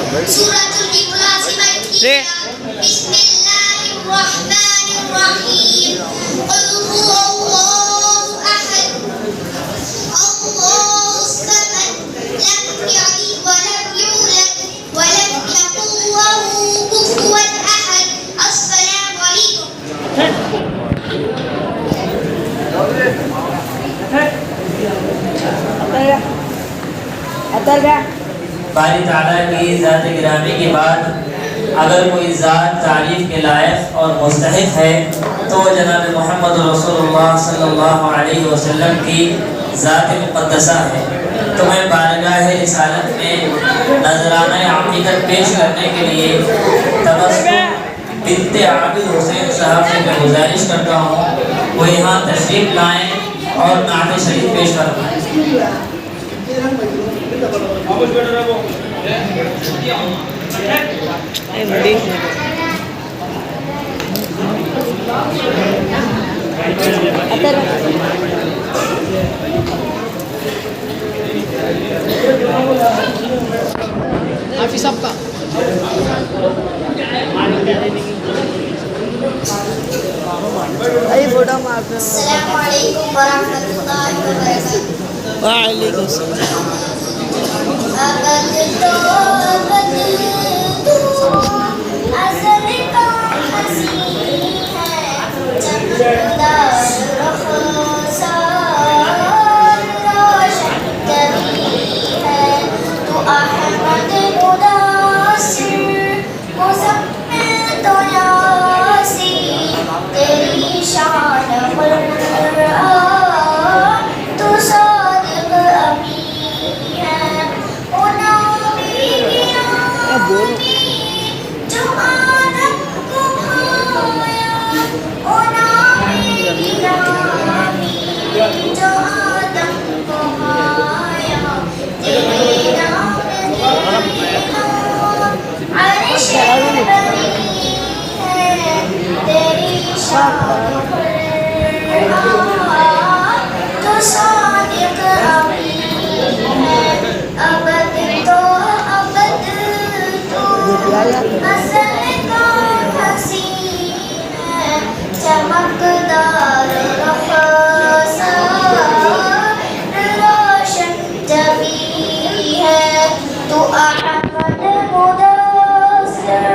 Suratul Ikhlas Bismillahirrahmanirrahim. Qul huwallahu ahad. Allahus samad. Lam yalid wa lam yulad wa lam yakul lahu kufuwan ahad. Assalamu alaikum. बारी ताला की ज़ात गिरामी के बाद अगर कोई ज़ात तारीफ़ के लायक और मुस्तहिक़ है तो जनाब मोहम्मद रसूलुल्लाह सल्लल्लाहु अलैहि वसल्लम की ज़ात मुक़द्दसा है। तो मैं बारगाह रिसालत में नजराना हकीकत पेश करने के लिए तबस्सुम बिन्ते आबिद हुसैन साहब से मैं गुजारिश करता हूँ वो यहाँ तशरीफ़ लाएँ और नात शरीफ पेश करवाएँ। हाफिज साहब का Assalamu alaikum warahmatullahi wabarakatuh. वालेकुम सलाम। अबद तो अज़ल का हसी है, चमकदार रुख़सार रोशन कभी है, तू अहमद मुदासिर मुज़म्मिल तो यासी, तेरी शान कुरान तू सादिक़ अमीन है, ओ नबी जो आदम को भाया, ओ नबी जो आदम को भाया, तेरे नाम अर्श बरी है, तेरी शान कुरान तो सादिक़ अमीन है, अबद तो अबद तो अज़ल का हसी है, चमकदार रुख़सार रोशन जबी है, तू अहमद मुदासिर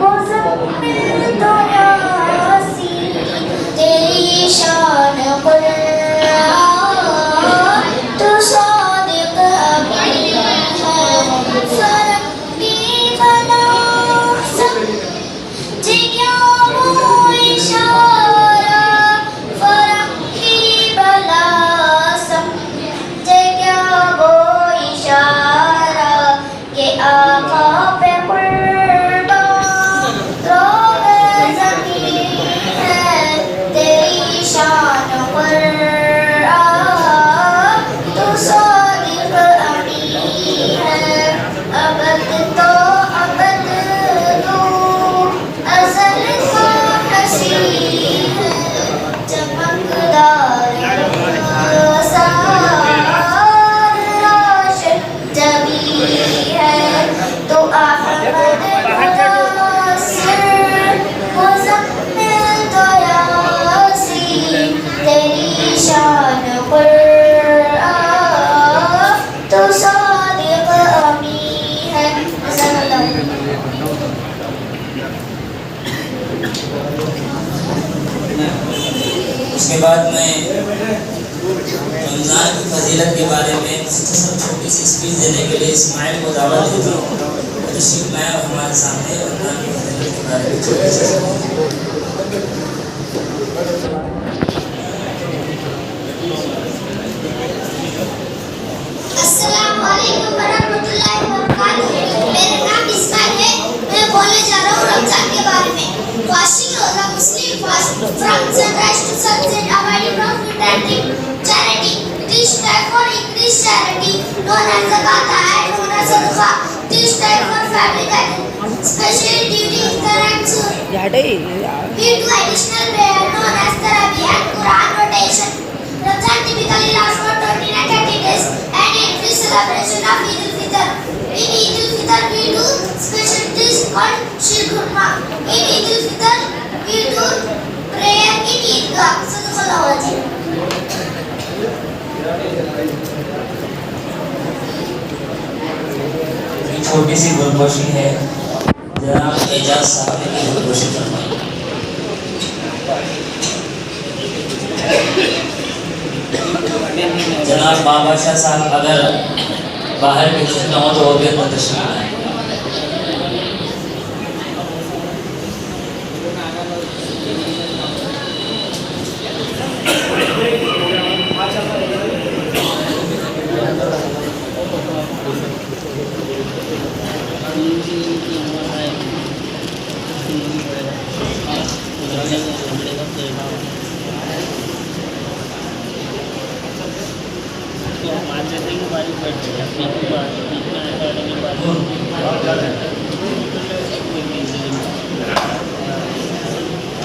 मुज़म्मिल तो यासी, तेरी शान कुरान तू सादिक़ अमीन है, फरंगी बना समझे क्या वो इशारा, फरंगी बना समझे क्या वो इशारा, के आका पे कुर्बान रोज़े ज़मीन है, तेरी शान कुरान तू सादिक़ अमीन है, अबद तो अबद तू अज़ल का हसी है, चमकदार रुख़सार रोशन जबी है, तो अहमद मुदासिर मुज़म्मिल तो यासी, तेरी शान कुरान तो सादिक़ अमीन है। उसके बाद मैं रमज़ान की फजीलत के बारे में छोटी सी स्पीच देने के लिए इस्माइल को दावत देता हूँ। तशरीफ लाएं और हमारे सामने रमज़ान की फजीलत के बारे में छोटी सी अस्सलामु अलैकुम वरहमतुल्लाहि वबरकातुहू। मेरा नाम इस्माइल है। मैं बोलने जा रहा हूँ रमजान के बारे में। Fasting रोजा मुस्लिम fast from sunrise to sunset, avoiding wrong pretending, charity. This time for increased charity, known as zakat and known as sadaqah. This time for family gathering, especially during iftar and suhoor. We do additional prayer known as tarawih and Quran rotation. Ramzan typically lasts for 29-30 days and increased celebration of Eid al-Fitr. In Eid al-Fitr, we do छोटी सी गुलगोशी है, जनाब एजाज साहब की गुलगोशी फरमाइए। जनाब बाबाशाह साहब अगर बाहर के कुछ न हो तो वो भी अंदर तशरीफ लाएं।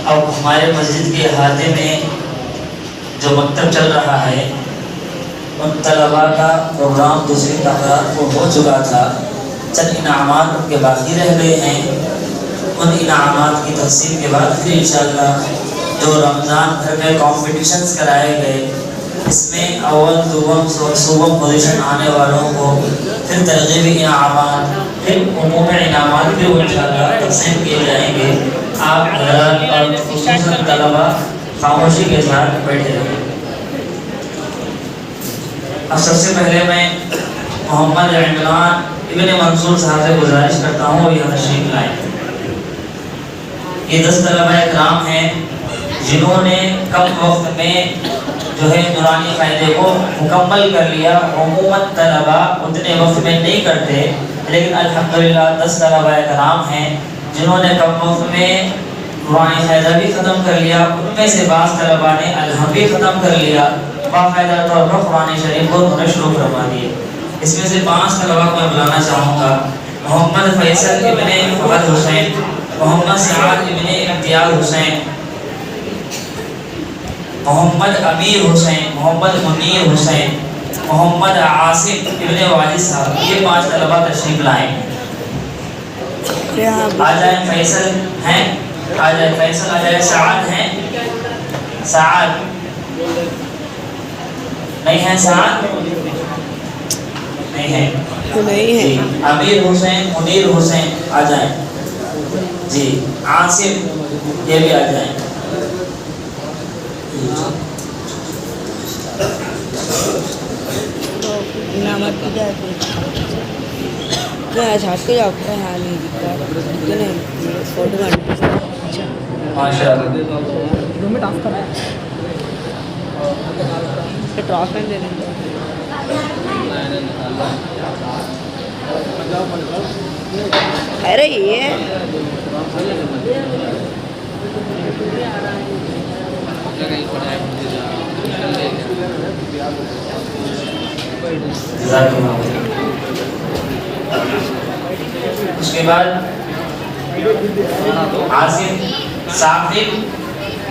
अब हमारे मस्जिद के अहाते में जो मकतब चल रहा है, उन तलबा का प्रोग्राम दूसरी तकरार को हो चुका था, चंद इनामात उनके बाकी रह गए हैं। उन इनामात की तकसीम के बाद फिर इंशाअल्लाह जो रमज़ान भर में कॉम्पिटिशन्स कराए गए, इसमें अव्वल दुवम सुवम पोजीशन आने वालों को फिर तरगीबी इनामात, फिर उमूमी इनामात भी इंशाअल्लाह तकसीम किए जाएंगे। आप हज़रात और खुसूसन तलबा खामोशी के साथ बैठे रहें। अब सबसे पहले मैं मोहम्मद इमरान इब्न मंसूर साहब से गुजारिश करता हूँ यह तशरीफ लाएँ। ये 10 तलबा इकराम हैं जिन्होंने कम वक्त में जो है नूरानी फ़ायदे को मुकम्मल कर लिया। उमूमन तलबा उतने वक्त में नहीं करते, लेकिन अल्हम्दुलिल्लाह 10 तलबा इकराम हैं जिन्होंने कम वक्त में नूरानी फ़ायदा भी ख़त्म कर लिया। उनमें से बाज़ तलबा ने अलहम भी ख़त्म कर लिया, बाकायदा तौर पर कुरान शरीफ को उन्होंने शुरू करवा दिए। इसमें से 5 तलबा को मैं बुलाना चाहूँगा। मोहम्मद फैसल इब्ने फहद हुसैन, मोहम्मद सआद इब्ने इम्तियाज़ हुसैन, मोहम्मद अमीर हुसैन, मोहम्मद मुनीर हुसैन, मोहम्मद आसिफ इब्ने वाजिद साहब, ये 5 तलबा तशरीफ लाएँ। आ जाए फैसल हैं, आ जाए फैसल, आ जाए सआद हैं, सआद नहीं है, सआद नहीं है, नहीं है। अमीर हुसैन, मुनीर हुसैन आ जाए जी, आसिफ ये भी आ जाए। इनामत की जाए क्या छाट के जाओ क्या हाल नहीं दिखता नहीं फोटो अच्छा माशाअल्लाह। दो मिनट ऑफ कर ट्रॉफी दे देंगे। अरे ये उसके बाद आसिफ, साकिब,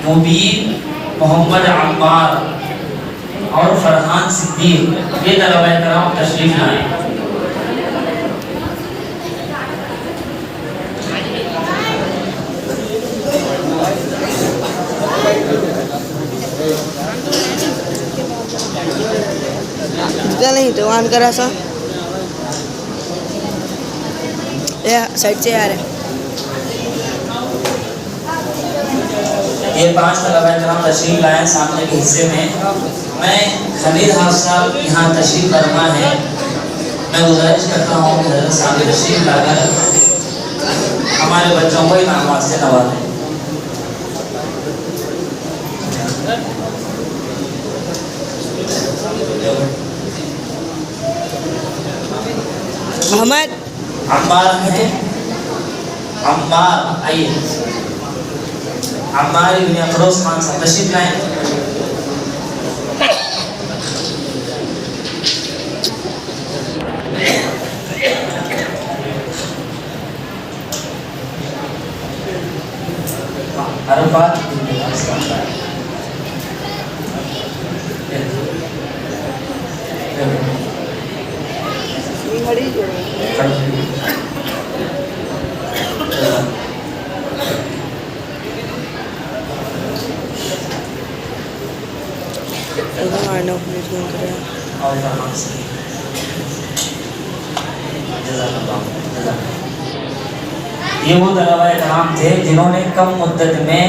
मुबीन, मोहम्मद अम्मार और फरहान सिद्दीक ये तलबा इकराम तशरीफ लाए। नहीं तो ऑन करा सा साइड से आ रहे ये 5 तलबा इकराम तशरीफ लाए सामने के हिस्से में। मैं हमीद हाफ़िज़ साहब यहाँ तशरीफ फरमा है, मैं गुजारिश करता हूँ कि हज़रत साहब तशरीफ लाकर हमारे बच्चों को इनामात से नवाजें। मोहम्मद अम्मार है, अम्मार आइए, अम्मार इब्ने अफरोज खान साहब तशरीफ लाएं। अरफात और ये वो तलबा कराम थे जिन्होंने कम मुद्दत में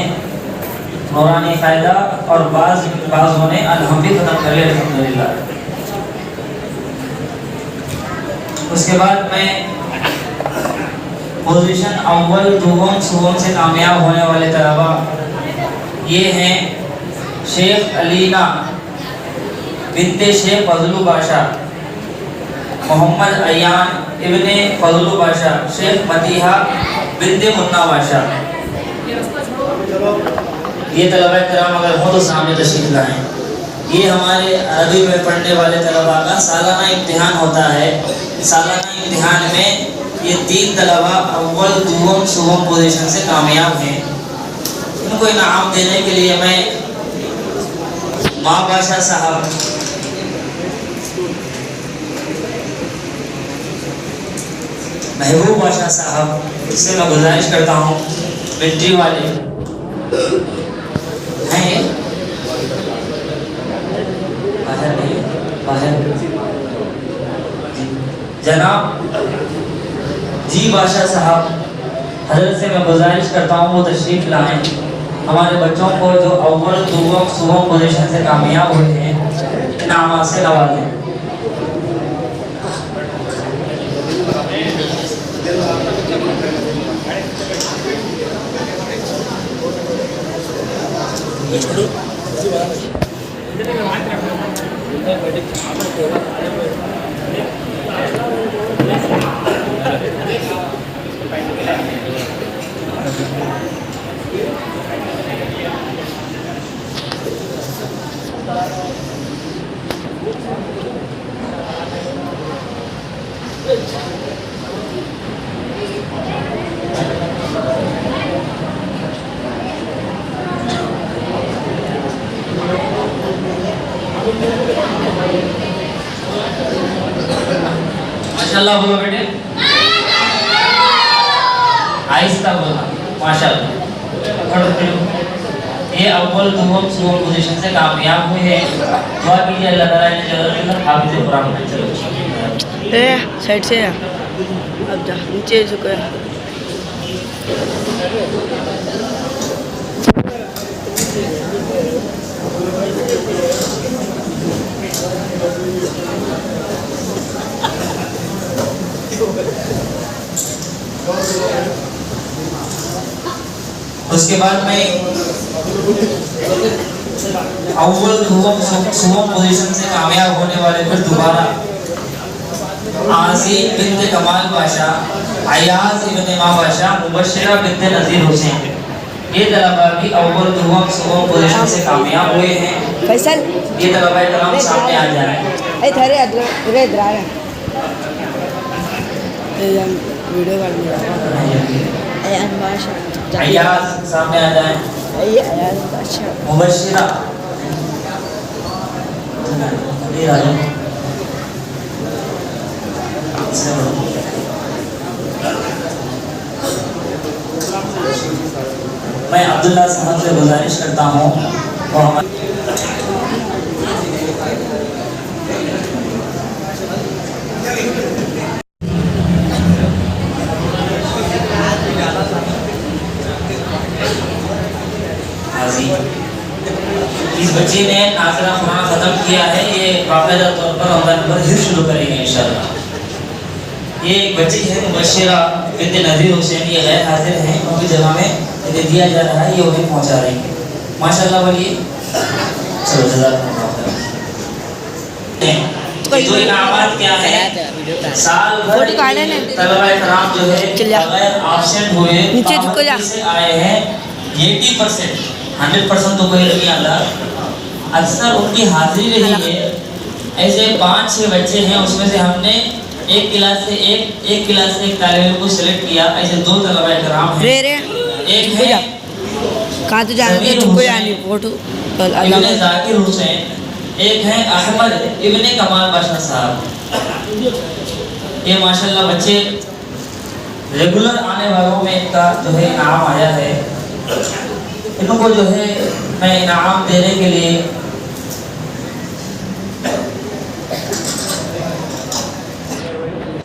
नौरानी फ़ायदा और बाज़ों ने अलहम भी ख़त्म कर लिया अल्हम्दुलिल्लाह। उसके बाद मैं पोजीशन अव्वल दुगम सुगम से कामयाब होने वाले तलबा ये हैं शेख अलीना बिनते शेख फजलू बादशाह, मोहम्मद अयान इब्ने फजलू बादशाह, शेख मदीहा बिनते मुन्ना बादशाह। ये तलबा कराम अगर हो तो सामने तशरीफ लाएं। ये हमारे अरबी में पढ़ने वाले तलबा का सालाना इम्तिहान होता है। सालाना इम्तिहान में ये 3 तलबा अव्वल दुगम सुगम पोजीशन से कामयाब हैं। इनको इनाम देने के लिए मैं माँ बादशाह साहब, महबूब बादशाह साहब से मैं गुजारिश करता हूँ, मिलिट्री वाले हैं ये बाहर नहीं, बाहर जनाब जी बादशाह साहब हजरत से मैं गुजारिश करता हूँ वो तशरीफ लाएं। हमारे बच्चों को जो अव्वल दुगम सुगम पोजीशन से कामयाब हुए हैं इनाम से नवाजें। माशाल्लाह बोलो बेटे, आहिस्ता बोलना माशाल्लाह। ये अव्वल दुगम सुगम पोजीशन से कामयाब हुए हैं। दुआ कीजिए अल्लाह ताला इन्हें जल्द हाफिज़ कुरान बने। चलो साइड से अब जा नीचे झुको। उसके बाद मैं अव्वल दुगम सुगम पोजीशन से कामयाब होने वाले फिर दोबारा आज़ीम बिनते कमाल बादशाह, अयाज इब्ने माँ बादशाह, मुबश्शिरा बिनते नज़ीर हुसैन, ये तलबा भी अव्वल दुगम सुगम पोजीशन से कामयाब हुए हैं। फैसल ये तलबा कराम सामने आ जाए। ए थारे इधर आ रहे हैं वीडियो कर लिया। अयाज बादशाह अयाज सामने आ जाए। अयाज बादशाह मुबश्शिरा ये आ जाए। मैं अब्दुल्ला साहब से गुजारिश करता हूँ वो हमारे इस बच्चे ने नाज़िरा कुरान ख़त्म किया है। ये बाकायदा तौर पर रमज़ान पर हिफ्ज़ शुरू करेंगे इंशाअल्लाह। ये एक बच्ची है मुबश्शिरा बिनते नज़ीर हुसैन, ये गैर हाजिर हैं, उनकी जगह में इन्हें दिया जा रहा है, ये उन्हें पहुंचा रही है। माशाअल्लाह बोलिए। चलो जज़ाकल्लाह खैर। तो इनामात क्या है? साल भर तलबा कराम जो है बगैर एब्सेंट हुए से आए हैं 80%, 100% तो कोई नहीं आता, अक्सर उनकी हाजिरी रही है। ऐसे 5-6 बच्चे हैं, उसमें से हमने एक क्लास से एक तालिब को सिलेक्ट किया। ऐसे 2 तलबा कराम हैं। एक है कहाँ तो जाने फोटो इब्ने ज़ाकिर हुसैन, एक है अहमद इब्ने कमाल बादशाह साहब। ये माशाल्लाह बच्चे रेगुलर आने वालों में इनका जो है इनाम आया है। इनको जो है मैं इनाम देने के लिए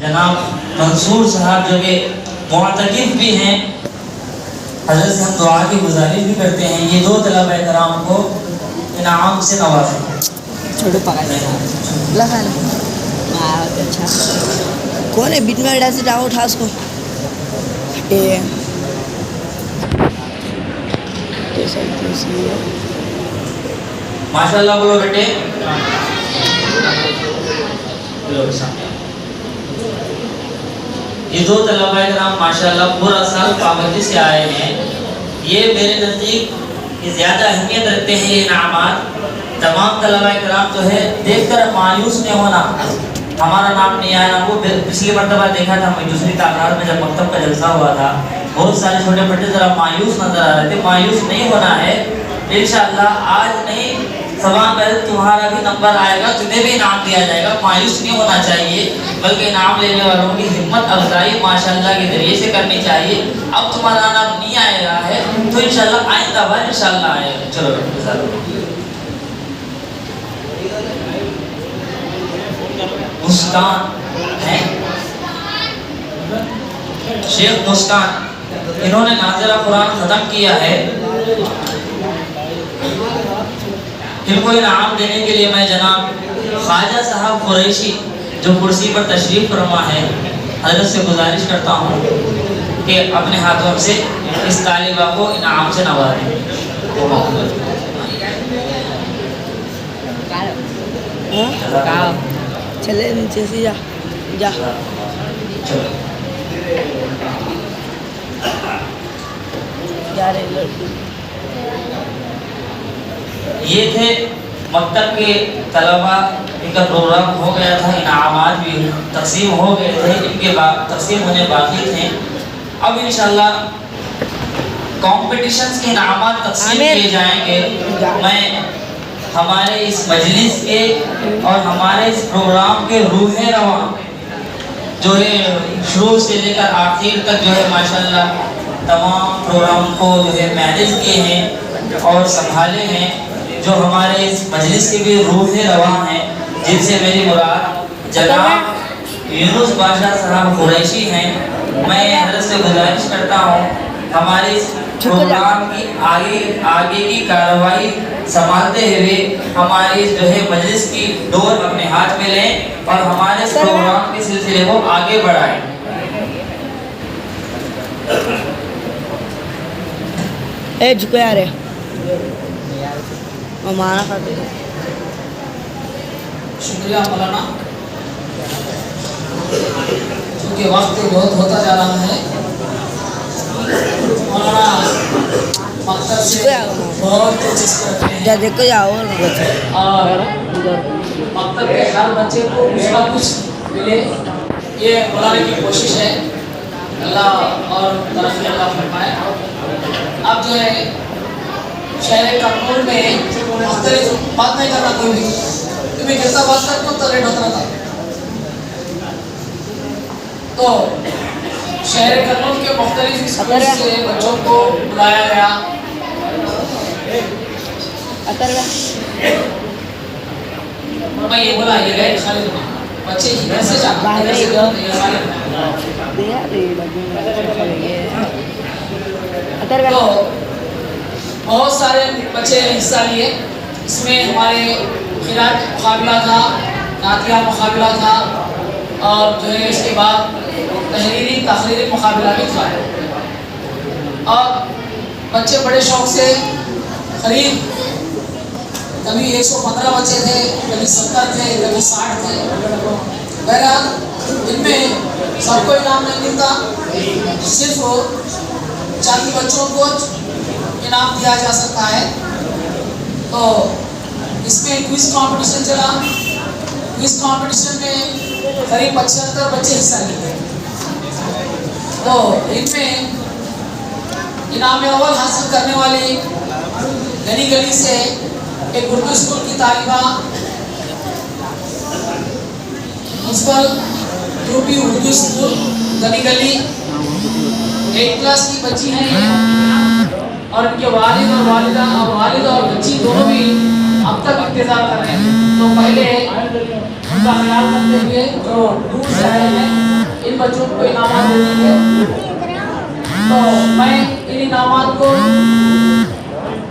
जनाब मंसूर साहब जो कि मुअतकिफ भी हैं, हज़रत से हम दुआ की गुजारिश भी करते हैं ये दो तलबा कराम को इनाम से नवाजें। छोटू पका लगा ना। हाँ अच्छा कौन है बीच में अड्डा से जाओ उठा उसको ये माशाल्लाह बोलो बेटे। ये दो तलबा कराम माशाल्लाह पूरा साल पाबंदी से आए हैं। ये मेरे नज़दीक ज़्यादा अहमियत रखते हैं ये इनामात। तमाम तलबा कराम जो है देखकर मायूस नहीं होना, हमारा नाम नहीं आया ना। वो पिछली मरतबा देखा था मैं दूसरी तादाद में जब मकतब का जलसा हुआ था, बहुत सारे छोटे बच्चे ज़रा मायूस नज़र आ रहे थे। मायूस नहीं होना है इंशाअल्लाह। आज नहीं सवा कल तुम्हारा भी नंबर आएगा, तुम्हें भी इनाम दिया जाएगा। मायूस नहीं होना चाहिए, बल्कि इनाम लेने वालों की हिम्मत अफजाई माशाअल्लाह के ज़रिए से करनी चाहिए। अब तुम्हारा नाम नहीं आएगा है तो इंशाअल्लाह आइंदा बार इंशाअल्लाह आएगा। चलो मुस्कान है शेख मुस्कान, इन्होंने नाज़िला कुरान ख़त्म किया है। इनको इनाम देने के लिए मैं जनाब ख्वाजा साहब कुरैशी जो कुर्सी पर तशरीफ़ फरमा है, हज़रत से गुजारिश करता हूँ कि अपने हाथों से इस तालिबा को इनाम से नवाजें। चले नीचे से जा जा जा रहे लड़की। ये थे मकतब के तलबा, इनका प्रोग्राम हो गया था, इनामात भी तकसीम हो गए थे, इनके बाद तकसीम होने बाकी थे। अब इंशाल्लाह कॉम्पिटिशन्स के इनामात तकसीम किए जाएंगे। मैं हमारे इस मजलिस के और हमारे इस प्रोग्राम के रूहे रवा जो है शुरू से लेकर आखिर तक जो है माशाल्लाह तमाम प्रोग्राम को जो है मैनेज किए हैं और संभाले हैं, जो हमारे इस मजलिस के भी रूहे रवा हैं, जिनसे मेरी मुराद जनाब यूनुस बादशाह साहब कुरैशी हैं। मैं हज़रत से गुजारिश करता हूँ हमारे इस प्रोग्राम की आगे की कार्रवाई संभालते हुए हमारी जो है मजलिस की डोर अपने हाथ में लें और हमारे प्रोग्राम के सिलसिले को आगे बढ़ाएं। ए झुको यार माना खाते शुक्रिया मौलाना, क्योंकि वक्त बहुत होता जा रहा है। मौलाना मकतब से बहुत दिलचस्पी रखते हैं जा देखो जाओ और मकतब के हर बच्चे को कुछ ना कुछ मिले, ये बुलाने की कोशिश है। अल्लाह और तरक्की अल्लाह फरमाए। अब जो है शहर कपूर में मुख्तलिफ बात नहीं करना कोई भी, तुम्हें कैसा बात कर क्यों तो लेट होता था। तो शहर कपूर के मुख्तलिफ स्कूल से बच्चों को बुलाया गया। मैं ये बोला ये गए खाली बच्चे इधर से जा तो बहुत सारे बच्चे हिस्सा लिए। इसमें हमारे खिरात मुकाबला था, नातिया मुकाबला था और जो है इसके बाद तहरीरी मुकाबला भी था। और बच्चे बड़े शौक से करीब कभी 115 बच्चे थे, कभी 70 थे, कभी 60 थे। बहरहाल इनमें सबको इनाम नहीं मिलता, सिर्फ चंद बच्चों को इनाम दिया जा सकता है। तो इसमें क्विज कंपटीशन चला। क्विज कंपटीशन में करीब 75 बच्चे हिस्सा लिए। तो इनमें इनाम अव्वल हासिल करने वाली गली गली से एक उर्दू स्कूल की तालिबा प्रिंसिपल यूपी उर्दू स्कूल गली गली 8 क्लास की बच्ची हैं और उनके वालिद और बच्ची दोनों भी अब तक इंतजार कर रहे हैं। तो पहले उनका ख्याल रखते हुए जो दूर से आए हैं इन बच्चों को इनाम देंगे। तो मैं इन इनामात को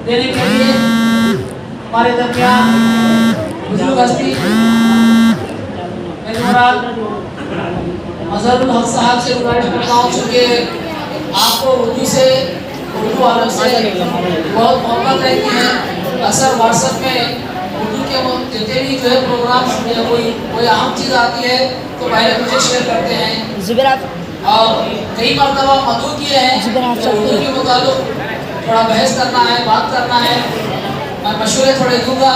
देने के लिए हमारे दरमियान बुजुर्ग हस्ती मेरे मुराद मजहरुल हक साहब से गुजारिश करता हूँ, चूँकि आपको उर्दू वालों से बहुत मोहब्बत रहती है। अक्सर व्हाट्सएप में उर्दू के जितने भी जो है प्रोग्राम या कोई अहम चीज़ आती है तो पहले मुझे शेयर करते हैं। जुबैर आप और कई मरतबा मदू किए हैं तो उर्दू के मुताबिक थोड़ा बहस करना है, बात करना है। मैं मशवरे थोड़े दूंगा,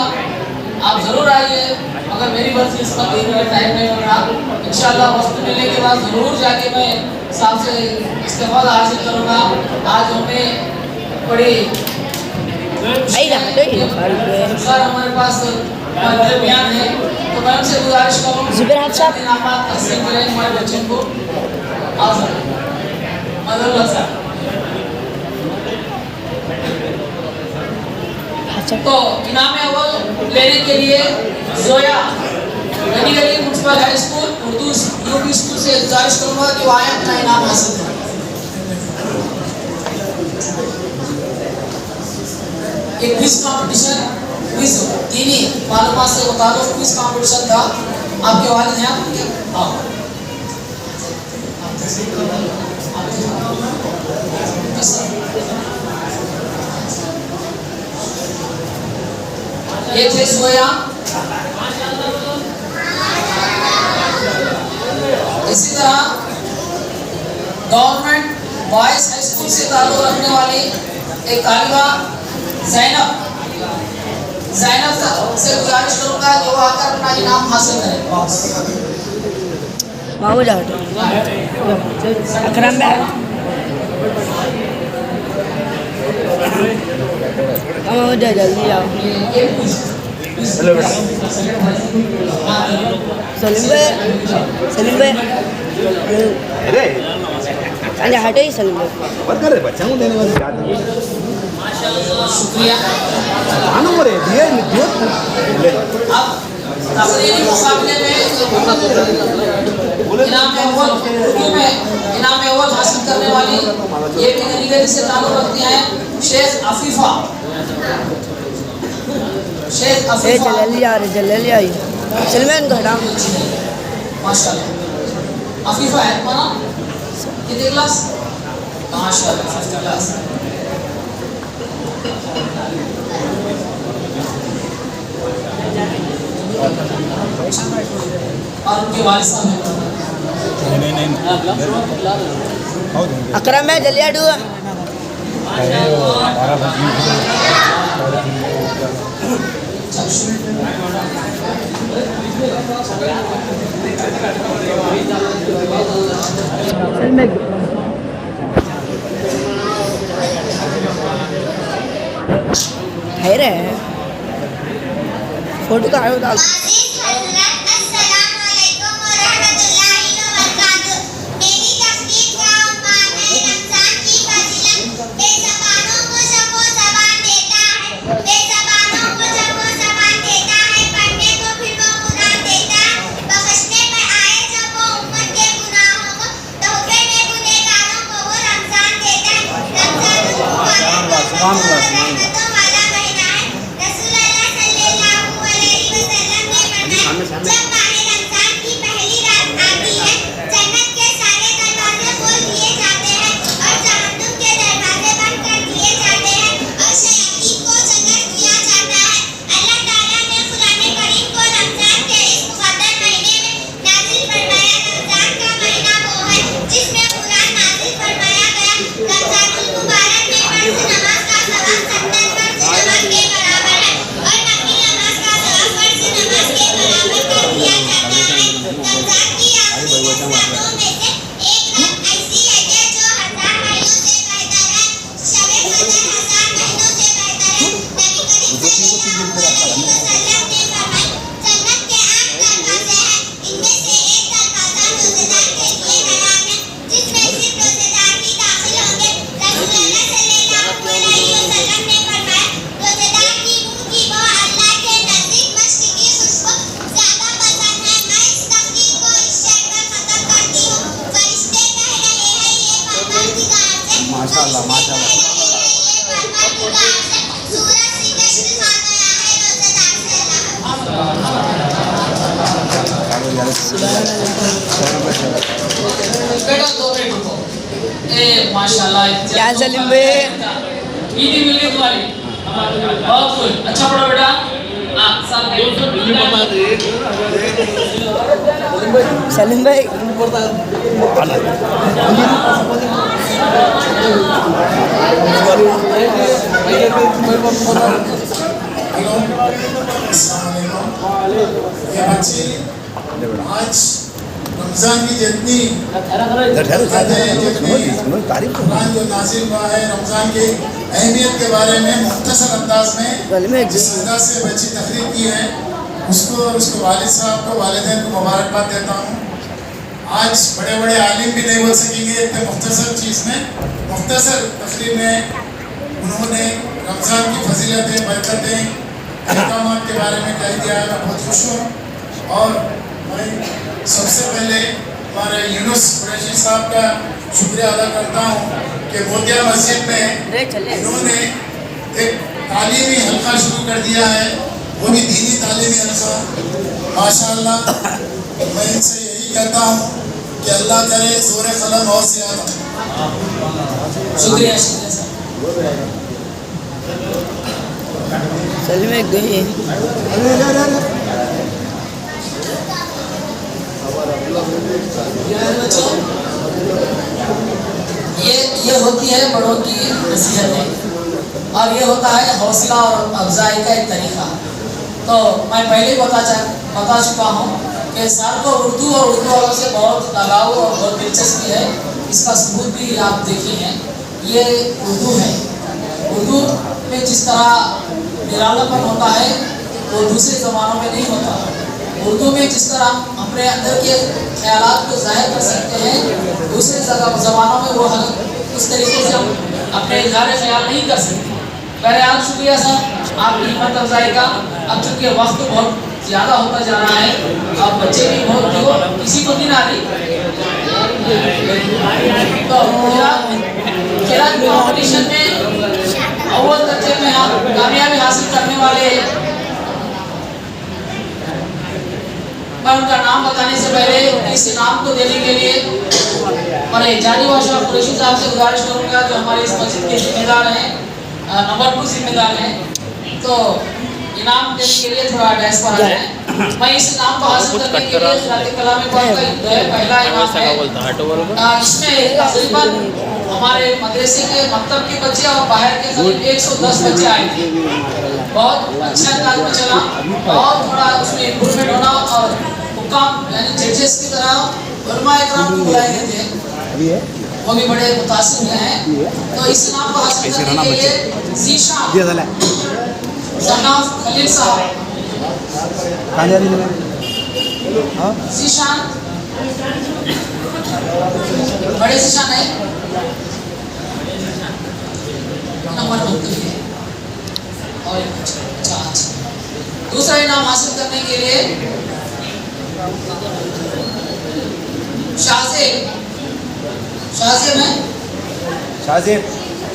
आप ज़रूर आइए। अगर मेरी मर्जी इस वक्त में टाइम नहीं होगा, इंशाल्लाह वक्त मिलने के बाद ज़रूर जाके मैं साहब से इस्तेमाल हासिल करूँगा। आज हमें बड़ी सर हमारे पास दरमियान है, तो मैं उनसे गुजारिश करूँ जुबैर साहब इनामात तकसीम करें हमारे बच्चों को। आओ सर मदरुल्लाह साहब। तो इनाम अव्वल लेने के लिए जोया गली municipal high school Urdu UP school से गुजारिश करूँगा कि वो आए अपना इनाम हासिल करें। एक क्विज कंपटीशन, क्विज दीनी मालूमात से मुताबिक क्विज कंपटीशन था। आपके वालिद हैं आप? आओ ये थे सोया। इसी तरह गवर्नमेंट बॉयज हाई स्कूल से ताल्लुक रखने वाली एक तालिबा ज़ैनब से गुजारिश करूंगा कि वो आकर अपना इनाम हासिल करें। मामू जाओ अकरम भाई मामू जाओ जल्दी आओ। सलीम भाई अरे अंदर हटो ही सलीम भाई बात कर रहे बच्चा को देने वाली बात है। शुक्रिया। आना मरे दिया दिया अब तकरीरी मुकाबले में इनाम अव्वल उर्दू में इनाम अव्वल हासिल करने वाली ये भी गली से ताल्लुक रखती हैं शेख अफीफा। शेख अफीफा जल्दी आ रहे जल्दी आई सलमान को हटाओ। माशाल्लाह अफीफा है माना कितने क्लास? माशाल्लाह 5th क्लास। और उनके वालिद साहब हैं। अकरम भाई जल्दी आडू है रे फोटो का आयो डाल माशाल्लाह माशाल्लाह सूरज श्री कृष्ण बेटा 2 मिनट रुको। ए माशाल्लाह क्या सलीम भाई? ईदी मिल गई तुम्हारी, बहुत खुश। अच्छा पढ़ो बेटा। सलीम भाई ये बच्चे आज रमजान की जितनी तारीफ कुरान जो नाजिल हुआ है रमजान की अहमियत के बारे में मुख्तसर अंदाज में जिस अंदाज से बच्ची तकरीर की है उसको और उसके वालिद साहब को वालिदैन को मुबारकबाद देता हूँ। आज बड़े बड़े आलिम भी नहीं बोल सकेंगे इतने मुख्तसर चीज़ में मुख्तसर तकरीर में उन्होंने रमज़ान की फजीलतें बरकतें अहकाम के बारे में कह दिया है। मैं बहुत खुश हूँ और मैं सबसे पहले हमारे यूनुस कुरैशी साहब का शुक्रिया अदा करता हूँ कि मोतिया मस्जिद में इन्होंने एक तालीमी हल्का शुरू कर दिया है, वो भी दीनी तालीमी हल्का। माशाअल्लाह मैं इनसे यही कहता हूँ कि अल्लाह करे ज़ोर कलम और ज़्यादा। शुक्रिया सलीम भाई गई ये होती है बड़ों की नसीहतें और ये होता है हौसला और अफजाई का एक तरीका। तो मैं पहले ही बता चुका हूँ कि सर को उर्दू और उर्दू वालों से बहुत लगाव और बहुत दिलचस्पी है। इसका सबूत भी आप देखिए हैं, ये उर्दू है। उर्दू में जिस तरह निरालापन होता है वो दूसरे ज़बानों में नहीं होता। उर्दू में जिस तरह हम अपने अंदर के ख्यालात को जाहिर कर सकते हैं दूसरे ज़बानों में वो उस तरीके से हम अपने इज़हार ख्याल नहीं कर सकते। बहरहाल शुक्रिया सर आपकी हिम्मत अफजाई का। अब चूँकि वक्त बहुत ज़्यादा होता जा रहा है और बच्चे भी बहुत क्यों किसी को नहीं आ रही तो खिलाफ कॉम्पिटिशन में अव्वल दर्जे में हम कामयाबी हासिल करने वाले मैं उनका नाम बताने से पहले इस इनाम को देने के लिए मैं जानी बादशाह कुरैशी साहब से गुजारिश करूंगा जो हमारे इस मस्जिद के जिम्मेदार हैं, नंबर 2 जिम्मेदार हैं। तो इनाम देने के लिए थोड़ा डैश पर आ जाए। मैं इस इनाम को हासिल करने के लिए कलाम का पहला इनाम है। इसमें तकरीबन हमारे मदरसे के मकतब के बच्चे और बाहर के करीब 110 बच्चे आए थे। बहुत अच्छा अंदाज में चला और थोड़ा उसमें इम्प्रूवमेंट होना और हुक्काम यानी जजेस की तरह उलमा इकराम को बुलाए गए थे, वो भी बड़े मुतासिर हुए हैं। तो इस नाम को हासिल करने के लिए ज़ीशान सनाफ खलील साहब ज़ीशान बड़े ज़ीशान है नंबर 2 के लिए और अच्छा दूसरा इनाम हासिल करने के लिए शाहजेब है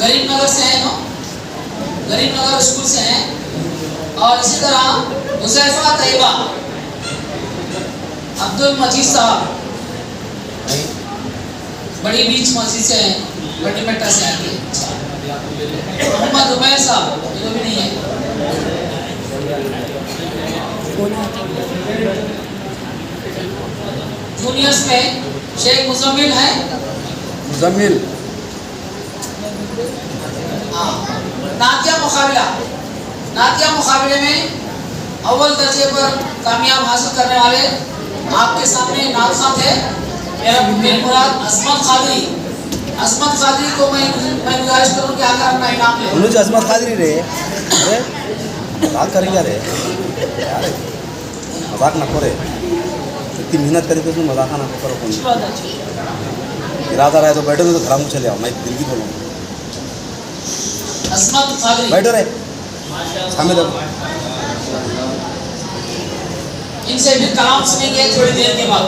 गरीब नगर से है ना, गरीब नगर स्कूल से हैं। और इसी तरह हुज़ैफा तैयबा अब्दुल मजीद साहब बड़ी बीच मस्जिद से हैं, बड़ी मेटा से आएंगे। मोहम्मद उमैर साहब ये भी नहीं है। जूनियर्स में शेख मुजम्मिल है। नातिया मुकाबले में अव्वल दर्जे पर कामयाब हासिल करने वाले आपके सामने नाम साथ है मेरी मुराद असमत कादरी को मैं गुजारिश करूँ कि आकर अपना इनाम ले। असमत कादरी रे बात करेंगे रे मजाक ना करे, इतनी मेहनत करी तो उसमें मजाक ना करो। कौन इरादा रहे तो बैठो, तो खराब चले आओ, मैं दिल की बोलूँ। असमत कादरी बैठो रे सामने दो। इनसे फिर कलाम सुनेंगे थोड़ी देर के बाद।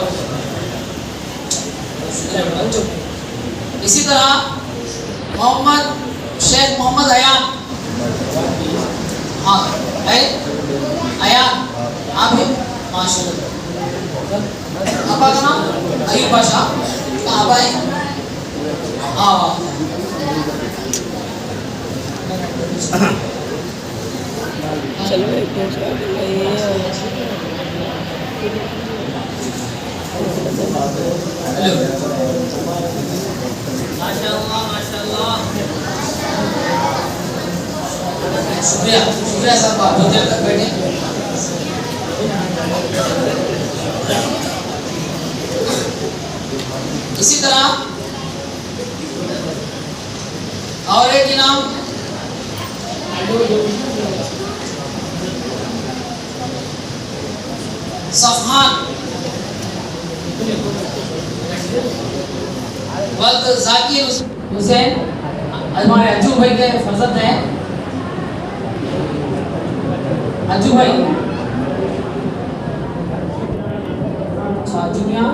इसी तरह मोहम्मद शेख मोहम्मद अयान, हाँ है अयान, आप भी माशाल्लाह। आपका का नाम अयूब बादशाह, कहाँ पर है? हाँ चलो एक शुक्रिया शुक्रिया साहब, आप बहुत देर तक बैठे। इसी तरह और एक इनाम सफहान वल्द जाकिर हुसैन, हमारे अज्जू भाई के फर्जंद हैं। अज्जू भाई, अच्छा अज्जू मियाँ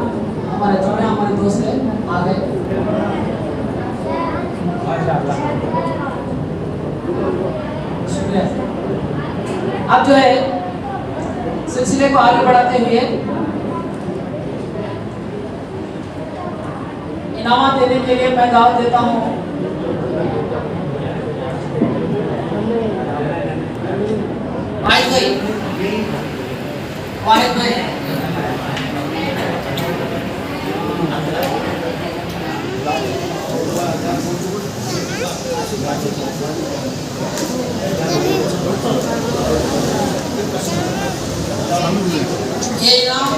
हमारे थोड़े हमारे दोस्त हैं, आ गए। शुक्रिया। अब जो है सिलसिले को आगे बढ़ाते हुए इनाम देने के लिए मैं दावत देता हूँ वाहिद भाई, वाहिद भाई ये इनाम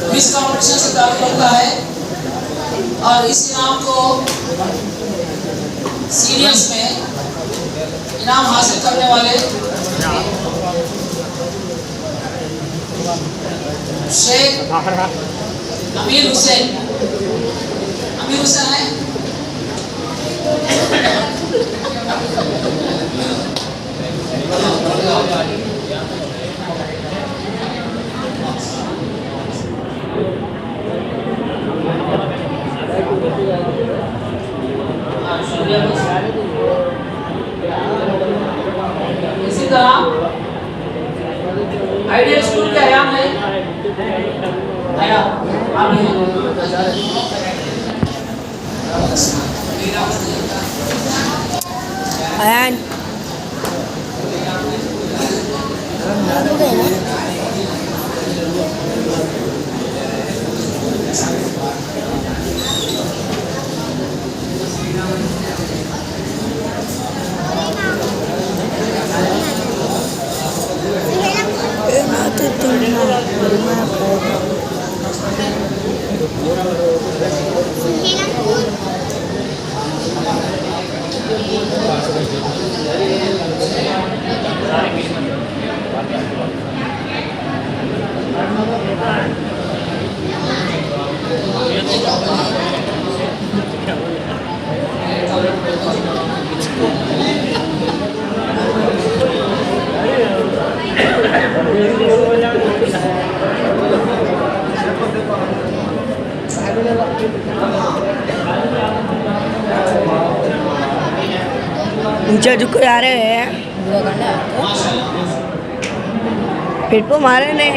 क्विज कंपटीशन से ताल्लुक़ रखता है और इस इनाम को सीनियर्स में इनाम हासिल करने वाले शेख अमीर हुसैन, अमीर हुसैन है इसी तरह आइडियल स्कूल के आयाम है, आया आप भी अयान ऊंचा झुक आ रहे हैं पेट को मारे ने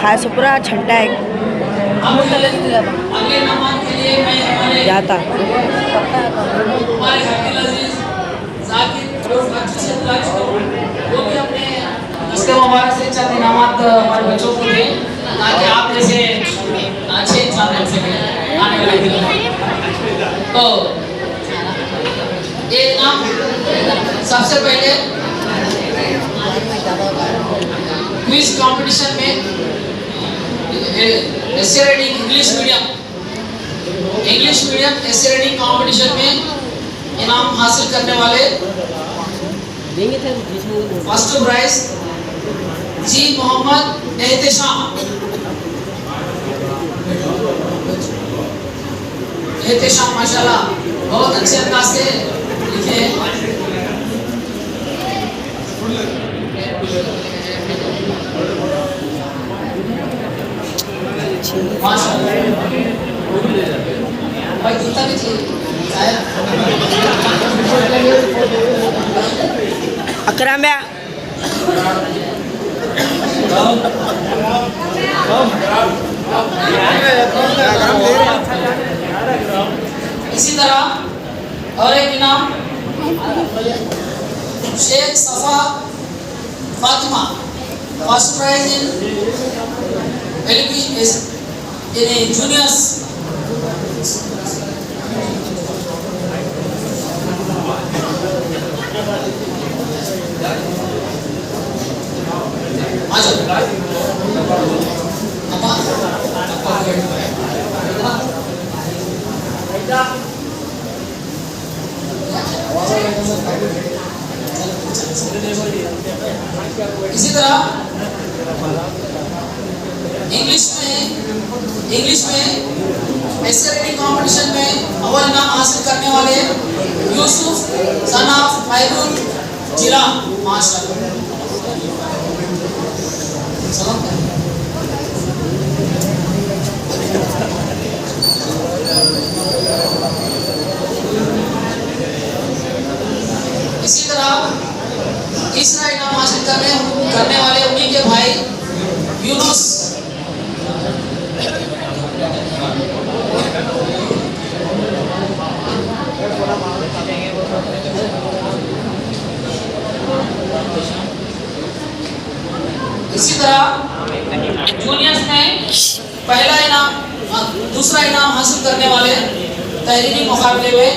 खास पूरा छंटा है जाता मुबारक से चंद इनामात हमारे बच्चों को दें ताकि आप जैसे अच्छे इंसान बन सकें आने वाले दिनों में। तो ये इनाम सबसे पहले क्विज कंपटीशन में एस्से रीडिंग इंग्लिश मीडियम एस्से रीडिंग कंपटीशन में इनाम हासिल करने वाले फर्स्ट प्राइज जी मोहम्मद एहतेशाम माशाल्लाह बहुत अच्छे अंदाज से लिखे हैं। माशाल्लाह भाई जूता भी चाहिए इसी तरह और एक इनाम Shaikh Safa Fatima, first prize in juniors. इसी तरह इंग्लिश में ऐसे रीडिंग कंपटीशन में अव्वल इनाम हासिल करने वाले यूसुफ सन ऑफ महबूब जिला माशाल्लाह। इसी तरह तीसरा इनाम हासिल करने वाले उन्हीं के भाई यूनुस। इसी तरह जूनियर्स में पहला इनाम दूसरा इनाम हासिल करने वाले तहरीरी मुकाबले में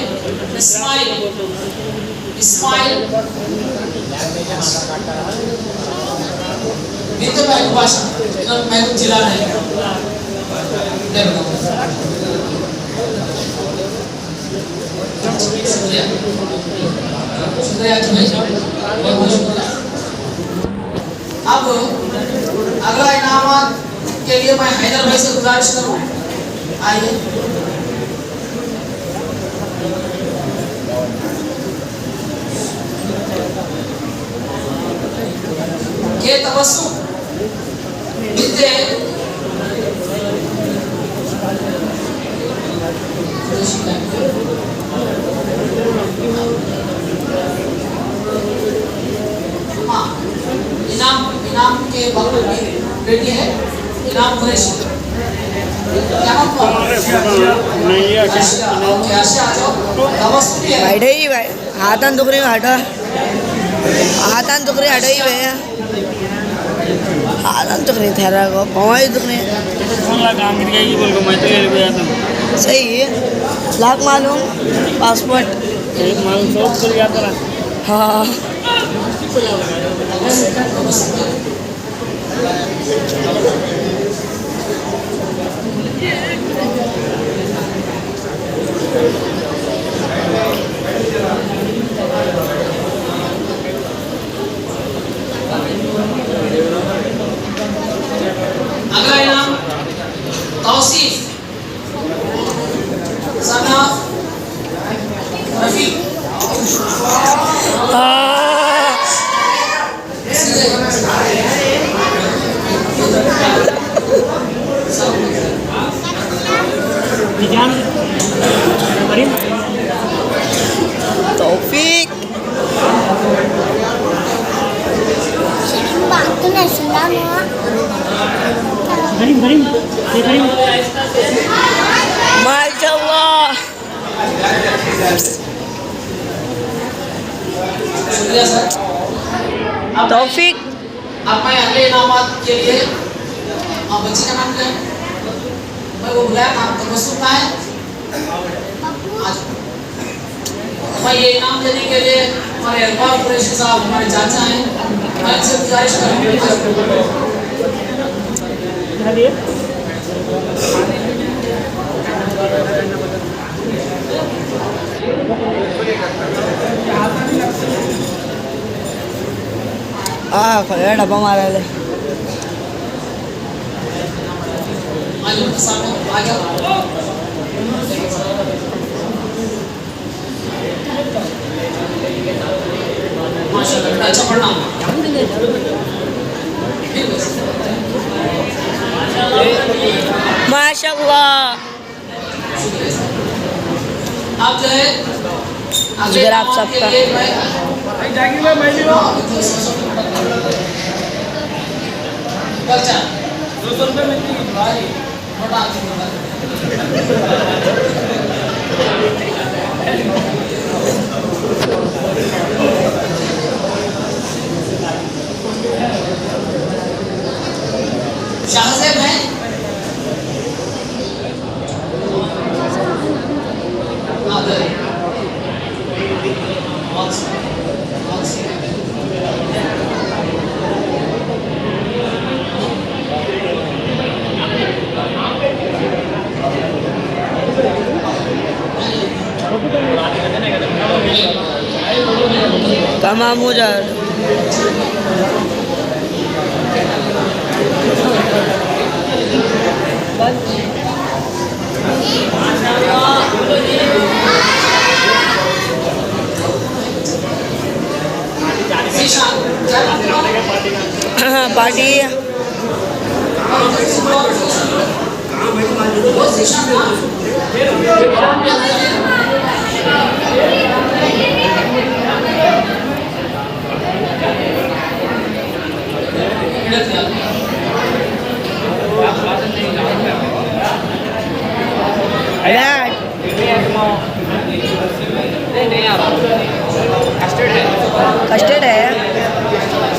इस्माइल बिंत महबूब बादशाह महबूब जिला नहीं शुक्रिया अब अगला इनाम के लिए मैं हैदर भाई से गुजारिश करूं, आइए। ये तबस्सुम बिंते इनाम के बगल में बेटी है, इनाम कुरैशी। क्या नाम हुआ? हटई भाई हाथान दुख रही हटा, हाथान दुख रही हटई भैया, हाथान दुख रही ठहरा को पवाई दुख रही सही है। लाख मालूम पासपोर्ट हाँ अगला इनाम तौसीफ सन ऑफ रफीक। तौफीक माशाअल्लाह। शुक्रिया सर। तौफीक अब मैं अगले इनामात के लिए बच्ची का नाम क्या है? मैं वो बुलाया नाम तबस्सुम का है। आज मैं ये इनाम देने के लिए हमारे अरबाब कुरैशी साहब हमारे चाचा हैं, मैं इनसे गुजारिश करूँगा। खोया डब्बा मारा ले आज उनके सामने आ जाओ। माशाल्लाह अच्छा पढ़ना। माशाअल्लाह। आप जो है अगर आप सबका बच्चा ₹200 में उधर बॉक्स तमाम हो जा पार्टी कस्टर्ड है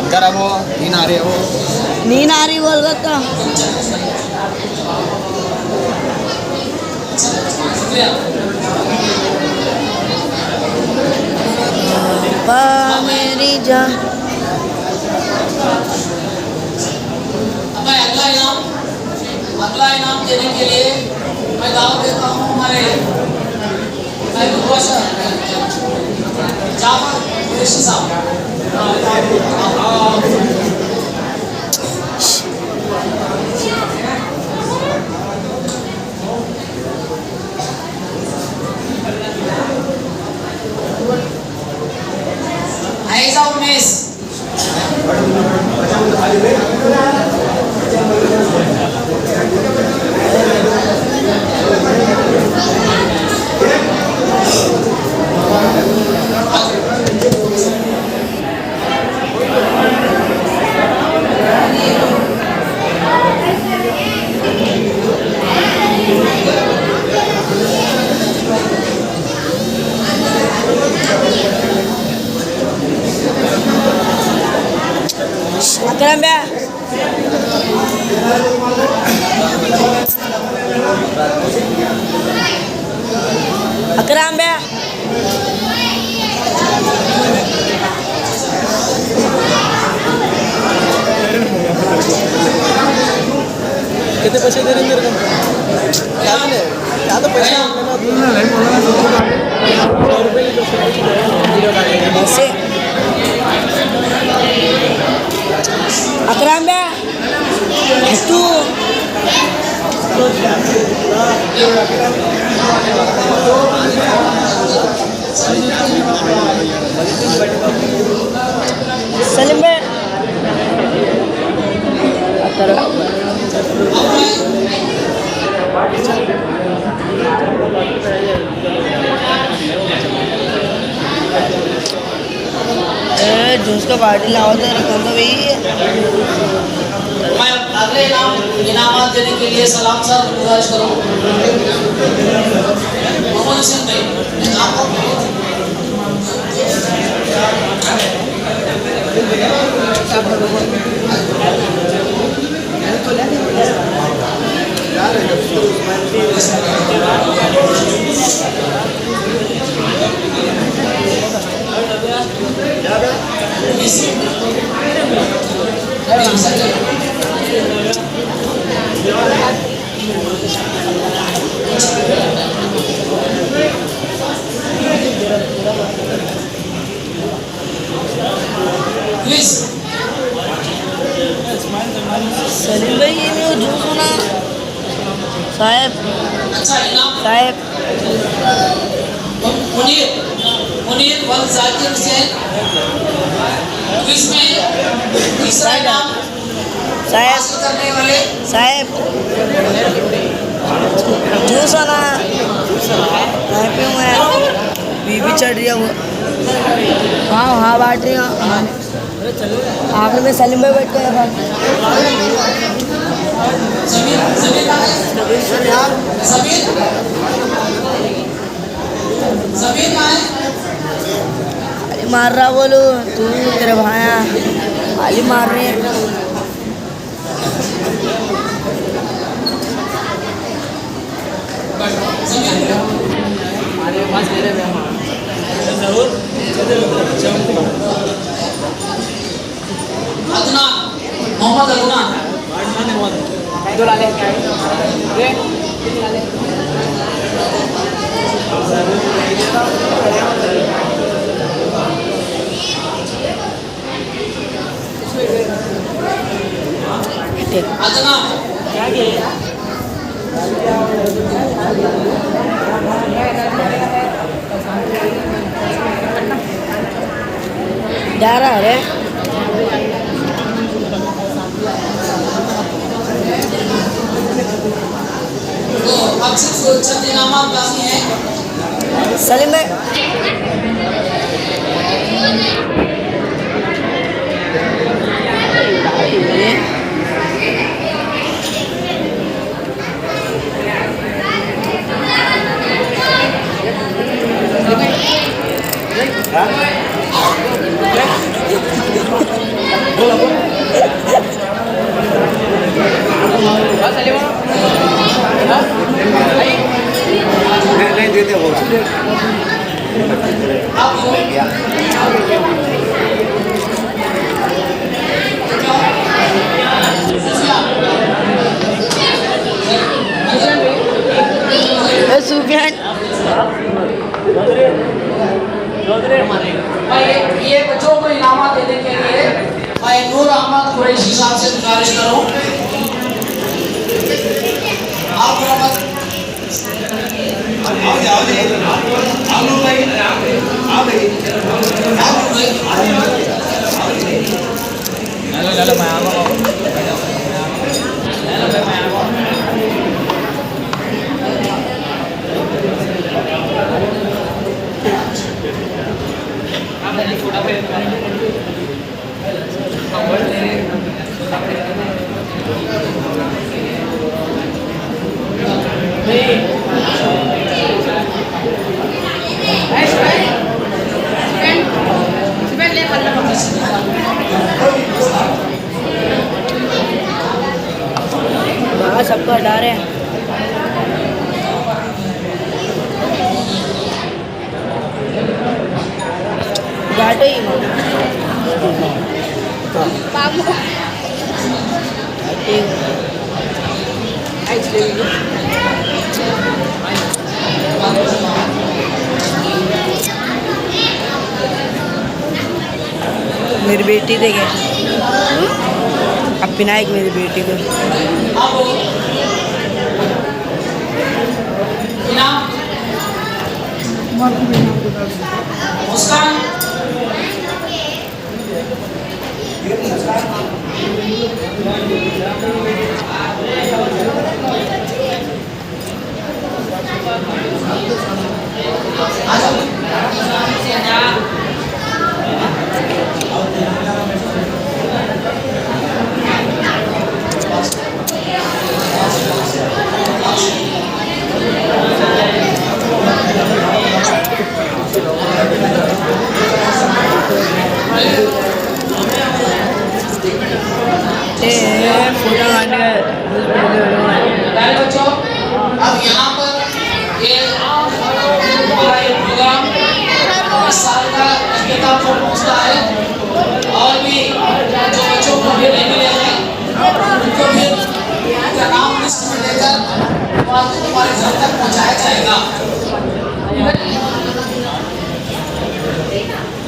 अंदर अब वो नींद आ रही है वो नींद आ रही बोल तो मेरी जान अगला इनाम देने के लिए मैं दावत देता हूँ हमारे जाफर कुरैशी साहब। आइजा उमेश अकरम भैया अकरम भैया कितने पैसे दे रहे हैं मेरे को क्या तो पैसा ऐसे अकरम भैया तू सलीम भैया जूस का पार्टी लाओ तो रकम तो भाई मैं अगले इनामात देने के लिए सलाम साहब गुजारिश करूँ मोहम्मद हुसैन भाई आपको प्लीज सलीम भाई ये नहीं जूस होना साहब अच्छा इनाम साहब मुनीर वल जाकिर हुसैन इसमें तीसरा इनाम हासिल करने वाले साहब जूस होना मैं पीऊँ मैं बीबी भी चढ़ रही है वो। हाँ हाँ बांट रही हैं। आखिर में सलीम भाई बैठ गए हैं। जमीन जमीन कहाँ है? जमीन जमीन कहाँ है? अरे मार रहा बोलो तू, तेरे भाया अली मार रहे हैं। अदनान, मोहम्मद अदनान। अदनान जा रहा है। तो अब सिर्फ चंद इनामात बाकी हैं। सलीम भाई नहीं देते वो सुफियान ये बच्चों को इनामात देने के लिए मैं नूर अहमद कुरैशी साहब से गुजारिश करूं। आप सबको हटा रहे हैं। घाटो ही मेरी बेटी देखे अब विनायक मेरी बेटी को मुस्कान बच्चों अब यहाँ पर ये हमारा ये प्रोग्राम इस साल का इख्तिताम पर पहुँचता है और भी जो बच्चों को भी नहीं मिले हैं उनको भी उनका नाम लिस्ट में लेकर तुम्हारे घर तक पहुँचाया जाएगा।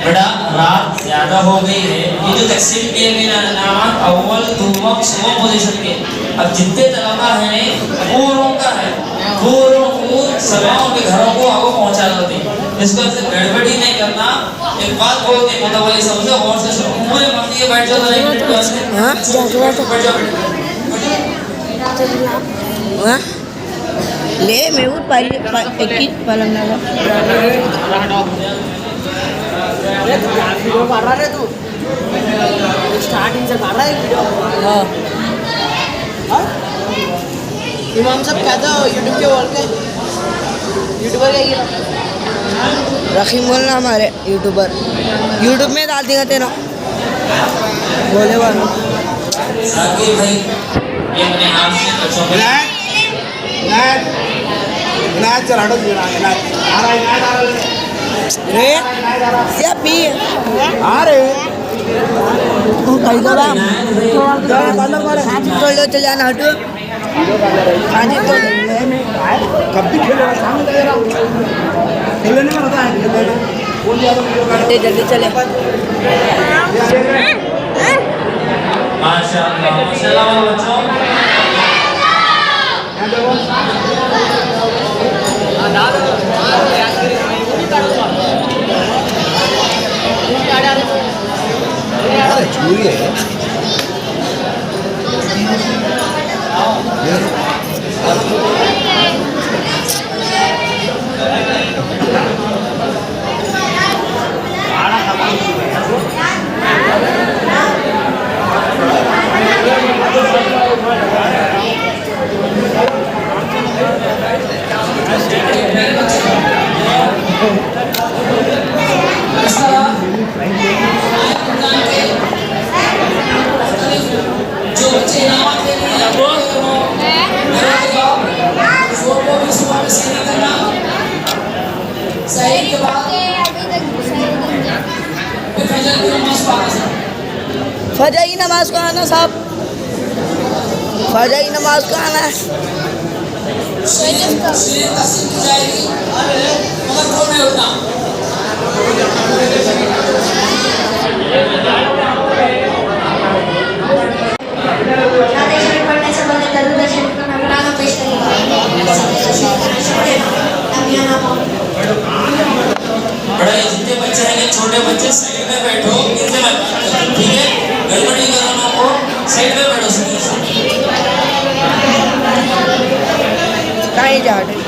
बेटा रात ज्यादा हो गई है, ये जो तकसीम किए गए इनामात अव्वल दुआ सुबह पोजीशन के अब जितने तलबा हैं पूरों का है, पूरों को सभाओं के घरों को आपको पहुंचा देते हैं। इसको ऐसे गड़बड़ी नहीं करना। एक बात बोलते हैं मुतवल्ली समझो और से सुनो, पूरे मस्ती के बैठ जाओ तो एक मिनट बैठ जाओ। ले मैं वो पहले एक पलंग लगा वीडियो काढ रहा रे तू स्टार्टिंग से काढ रहा है वीडियो हाँ इमाम साहब क्या था यूट्यूब के बोल के यूट्यूबर क्या किया रहीम बोलना हमारे यूट्यूब में डाल देगा तेरा बोले वाला साकिब भाई ये अपने आप से बच्चों को रे क्या पी अरे तू कहीं का बाप तो लो चल जाना हटो आज तो कब भी खेलेगा सामने तेरा खेलने में होता है हटे जल्दी चले माशाअल्लाह माशाअल्लाह बच्चों इस तरह जो बच्चे इनाम के लिए वो भी सुबह में सही करना सही के बाद फजर की नमाज पढ़ना फजर की नमाज को आना साहब फजर की नमाज को आना है शरीर तस्लीम की जाएगी मगर रो नहीं उठना पढ़ने से पहले दरूद शरीफ का नजराना पेश करेंगे बड़े जितने बच्चे हैं छोटे बच्चे साइड में बैठो इनसे मत ठीक है गड़बड़ी कराना को साइड में बैठो कहीं जा रहे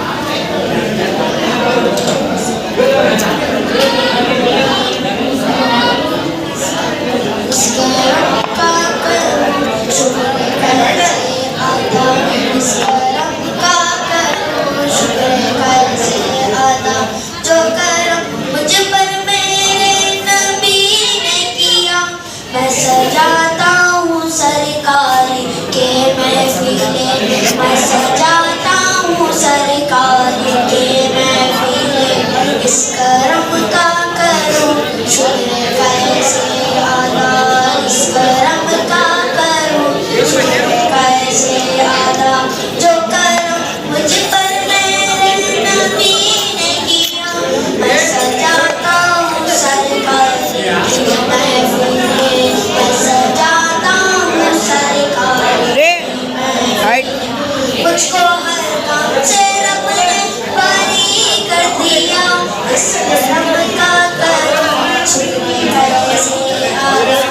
जो करम मुझ पर मेरे नबी ने किया मैं सजाता हूँ सरकार के महफिले मैं सजाता हूँ सरकार के महफिले इस करम का करूँ शुक्र कैसे अदा इस करम का करूँ शुक्र कैसे अदा जो करम मुझ पर मेरे नबी ने किया मैं सजाता हूँ सरकार के महफिले मैं सजाता हूँ सरकार रे हाइट मुझको हर काम से रब ने पारी कर दिया इस रब का करम शुक्र कैसे अदा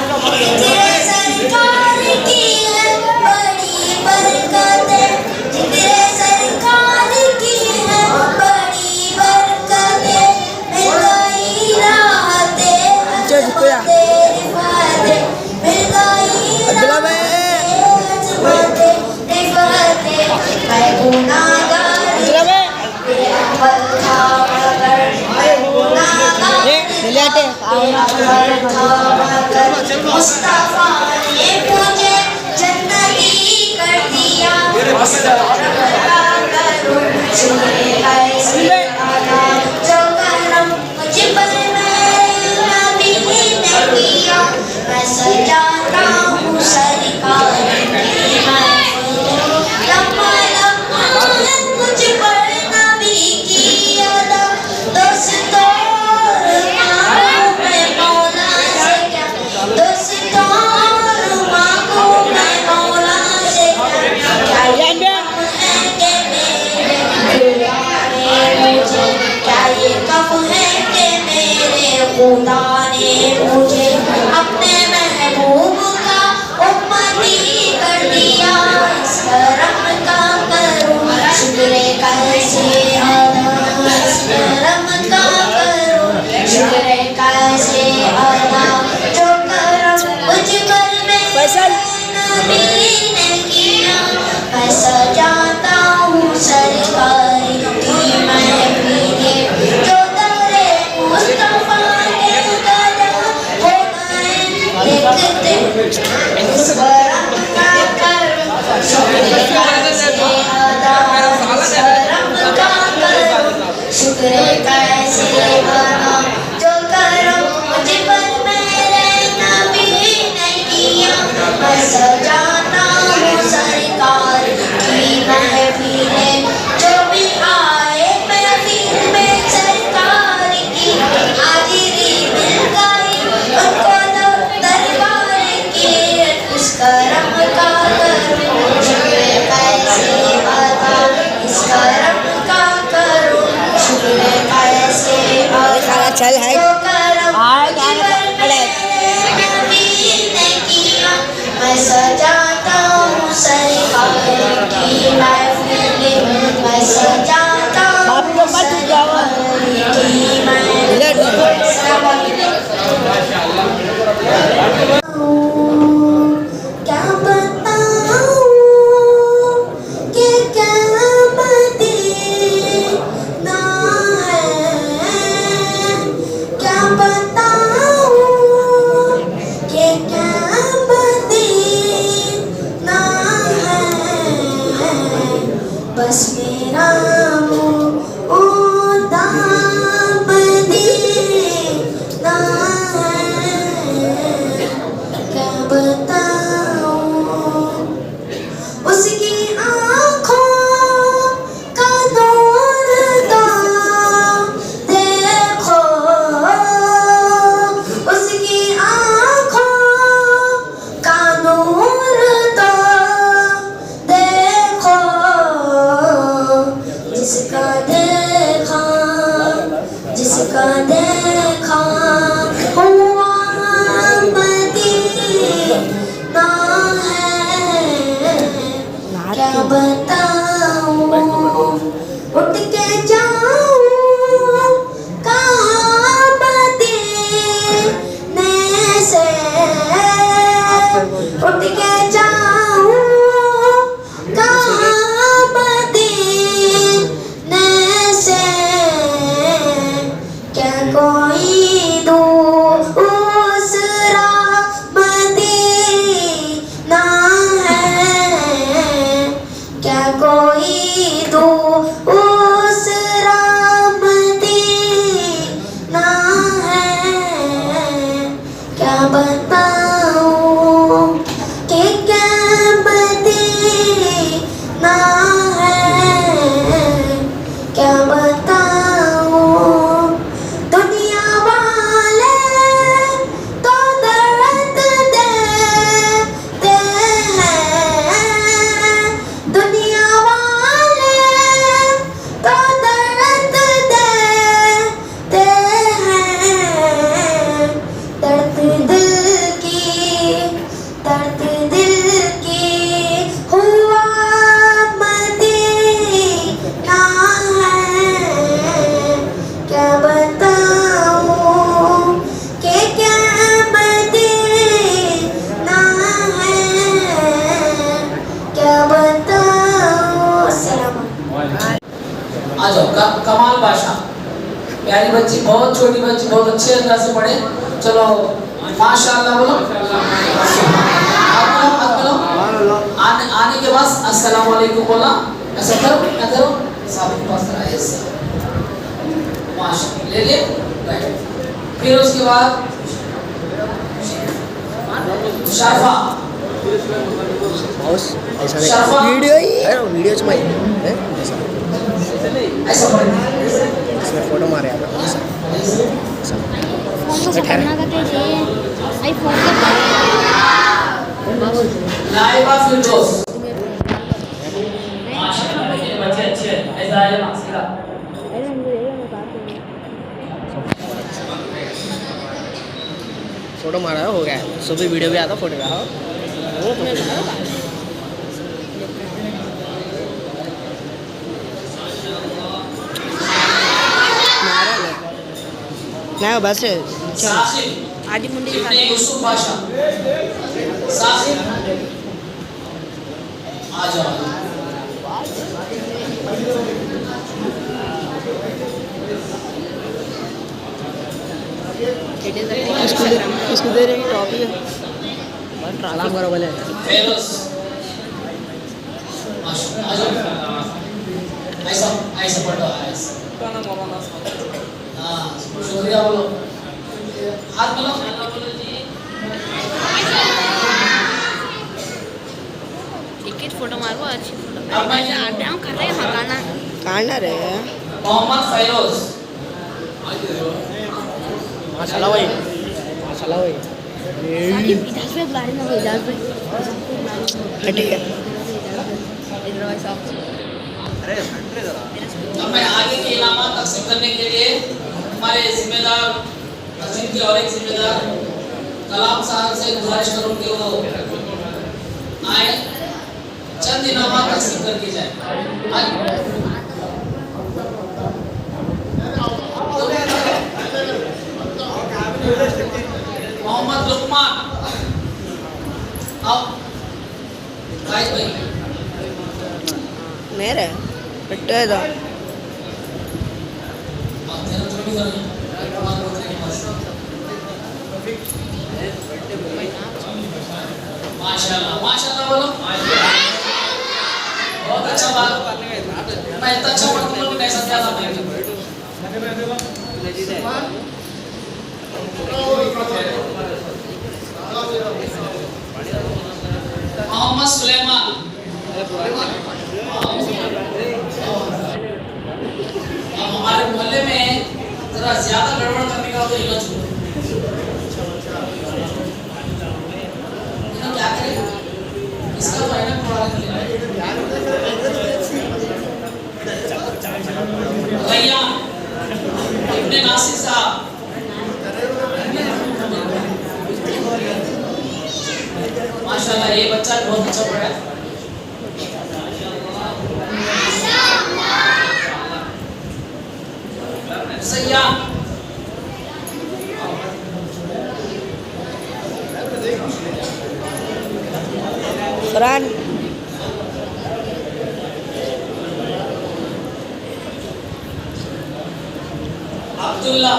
तेरे सरकार की है बड़ी बरकतें तेरे सरकार की है बड़ी बरकतें मिल गई राहतें तेरी बातें मिल गई राहतें रिफातें मैं गुनाहगार अव्वल था मगर मैं गुनाहगार अव्वल था मगर मुस्तफा ने मुझे जन्नती कर दिया शुक्र कैसे अदा जो करम मुझ पर मेरे नबी ने किया मैं सजाता हूँ सरकार की महफिल लम्हा लम्हा है मुझ पर नबी की अदा दोस्तों मांगू मैं मौला से क्या दोस्तों मांगू मैं मौला से क्या ये कम है कि क्या ये कम है कि मेरे खुदा ने मुझे अपने महबूब का उम्मती कर दिया इस करम का करूँ शुक्र कर कैसे बताऊं जो करम मुझ पर मेरे नबी ने किया। मैं सजाता हूँ सरकार की महफिलें, जो भी आए महफिल में सरकार की हाजिरी मिल गई उनको दरबार की। इस करम का करूं शुक्र कैसे बताऊं, इस करम का करूं शुक्र कैसे बताऊं चल है जो करम मुझ पर मेरे नबी ने किया। मैं सजाता हूँ सरकार की महफिलें, मैं सजाता हूँ सरकार की महफिलें। क्या बताऊं कि ना है, क्या बताऊं कि ना है। बस मेरा ना है, क्या बताऊं उसकी आँखों का नूर तो देखो, उसकी आँखों का नूर तो देखो। जिसका देखा हुआ मदीना है। क्या बताऊं उठ के जाऊं कहाँ मदीने से, उठ के जाऊं कहाँ मदीने से। क्या कोई दूसरा मदीना है, क्या कोई दूसरा मदीना है। क्या बताऊं कि क्या मदीना है, क्या बताऊं दुनिया वाले तो दर्द देते हैं, दुनिया वाले तो दर्द देते हैं। दर्द दिल की हुआ मदीना है। क्या बताऊं कि क्या मदीना है, क्या बताऊं। अस्सलाम आ जाओ कमाल बादशाह, प्यारी बच्ची, बहुत छोटी बच्ची, बहुत अच्छे अंदाज से पढ़े। चलो माशाअल्लाह बोलो, आने के बाद अस्सलाम वालेकुम बोला। ऐसा करो क्या करो, साहब के पास ऐसा माशाअल्लाह ले ले बैठो। फिर उसके बाद शरफा, शरफा वीडियो ऐसा पढ़े, इसमें फोटो मारे आप नाइबा फिरदौस माशाअल्लाह, बच्चे अच्छे हैं। ऐसा आ जाना सीधा। फोटो मारा हो गया, सुबह वीडियो भी आता, फोटो भी आओ। नहीं बस सासिब आदि मुंडी इब्ने यूसुफ बादशाह, सासिब आ जाओ। इसको दे रही टॉपिक सलाम करो बोले फेरोज माशाअल्लाह, आ जाओ। ऐसा ऐसा पढ़ो, ऐसा हाँ शुक्रिया बोलो, हाथ बोलो। टिकट फोटो मारो अच्छी फोटो अब मैं डाउन कर रहे हैं मकाना काढणार रे मोहम्मद फैरोज, माशाल्लाह भाई, माशाल्लाह भाई। साकिब इधर से बुला रहे हैं वो इधर से ठीक है इधर भाई साहब अब मैं आगे के इनामात तकसीम करने के लिए हमारे जिम्मेदार तकसीम के और एक जिम्मेदार कलाम साहब से गुजारिश करूँ कि वो आए, चंद इनामात तकसीम करके जाए। मोहम्मद लुकमान, आओ भाई भाई नाही रे भेटतोय तो माशाल्लाह माशाल्लाह बोलो, बहुत अच्छा बात। मैं इतना अच्छा पढ़ तुम लोग नहीं समझा था मैं। मोहम्मद सुलेमान, हमारे मोहल्ले में जरा ज्यादा गड़बड़ करने का तो इलाज हो, क्या करें इसका तो है ना थोड़ा रैयान इब्ने नासिर साहब, माशाल्लाह ये बच्चा बहुत अच्छा पढ़ा है। सैयाद फरहान अब्दुल्ला,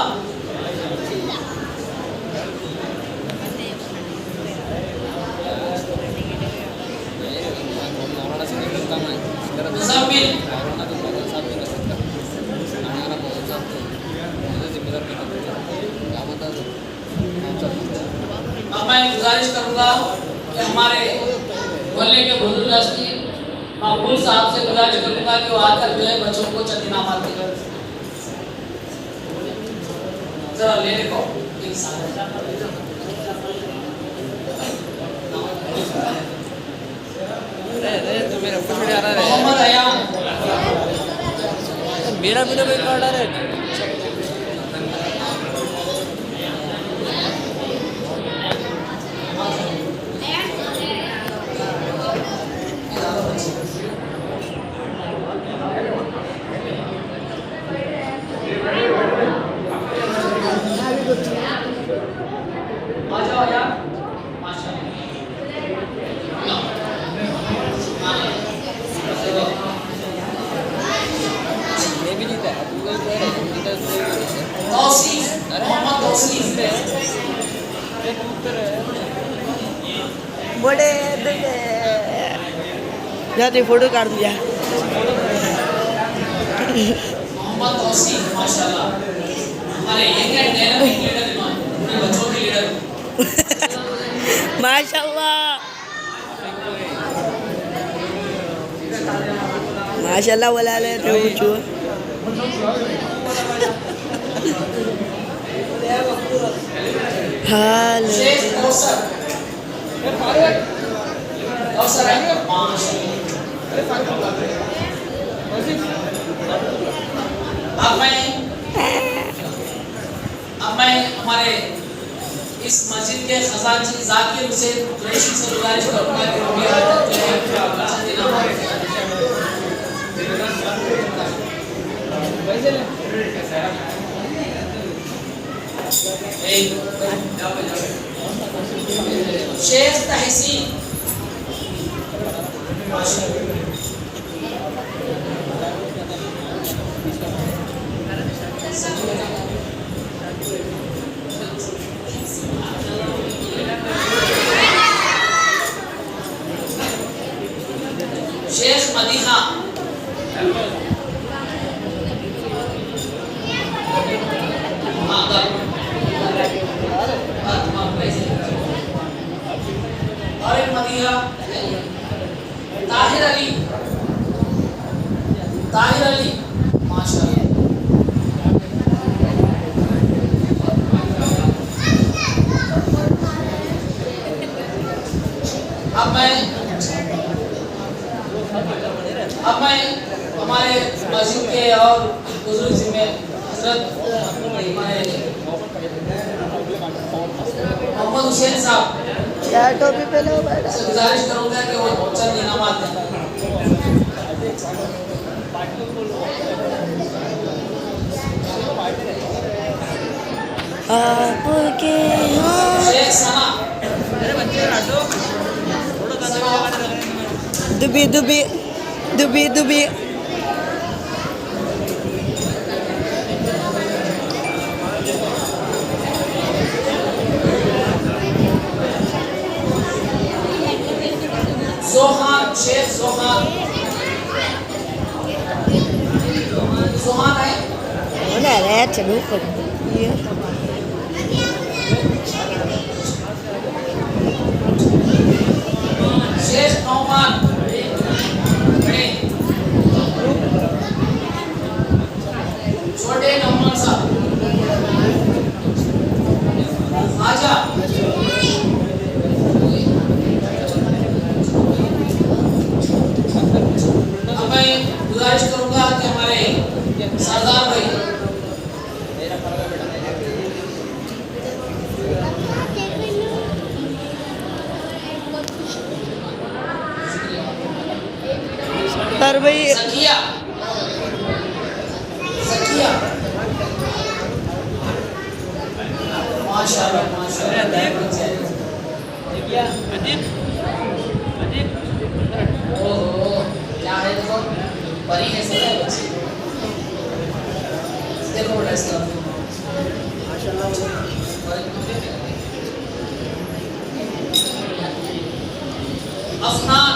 मुज़म्मिल, अब मैं गुजारिश करूंगा कि हमारे मोहल्ले के बुजुर्ग हस्ती मकबूल साहब से गुजारिश करूंगा कि वो आकर जो है बच्चों को चंद इनामात दें। जरा ले देखो एक साथ मोहम्मद अयान, मेरा भी कोई कार्ड आ रहा है। आ जाओ यार, माशाल्लाह। ये भी जीता है, तू कोई तौसीफ, मोहम्मद तौसीफ, बड़े जा ते फोटो काढ तुझ्या मोहम्मद तौसीफ माशाल्लाह हमारे यंग एंड डायनामिक लीडर हैं, अपने बच्चों के लीडर। माशाल्लाह माशाल्लाह बोलायला ते उचू हाल शेख कौसर, कौसर है अब मैं हमारे इस मस्जिद के खजांची जाकिर हुसैन कुरैशी से गुजारिश करूंगा कि वो भी आ जाते हैं। शेख तहसीन, शेख मदीहा, ताहिर अली माशाल्लाह। अब मैं हमारे मस्जिद के और बुजुर्ग जिम्मे हजरत मोहम्मद हुसैन साहब क्या टोपी पहने हो बेटा? से गुजारिश करूंगा कि वो चंद इनामात दें। आपके शेख सना दुबी दुबी दुबी दुबी जोहान शेख जोहान है udah lihat celupan iya Shaikh Nauman छोटे नौमान साहब आजा। अब मैं गुजारिश करूंगा कि हमारे सरदार भाई तर भाई सकिया सकिया माशाल्लाह ओहो क्या है देखो परी है सब बच्चे देखो बेटा इसका अफनान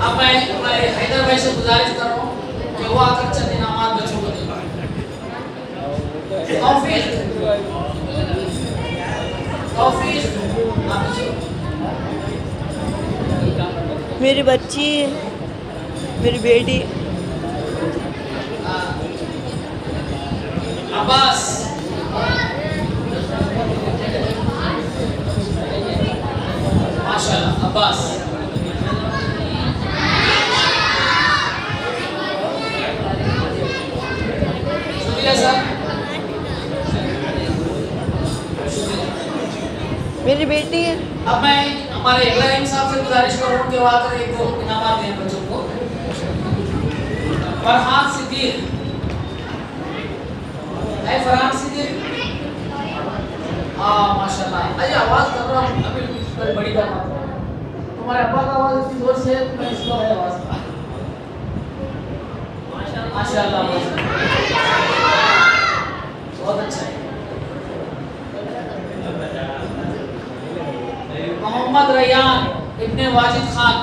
अब मैं हमारे हैदर भाई से गुजारिश कर रहा हूँ कि वो आकर चंद इनामात बच्चों को दें। तौफीक तौफीक आप बच्चों मेरी बच्ची मेरी बेटी अब्बास माशाल्लाह अब्बास शुक्रिया सर मेरी बेटी है अब मैं हमारे इब्राहिम साहब से गुजारिश करूँ कि वो आकर एक दो इनामात दें बच्चों को। फरहान सिद्दीक है फरहान सिद्दीक माशाल्लाह। अरे आवाज़ कर रहा हूँ अभी बड़ी बात तुम्हारे अब्बा का आवाज़ इतनी जोर से है मैं इसको है आवाज़ माशाल्लाह बहुत अच्छा है। मोहम्मद रैयान इब्ने वाजिद खान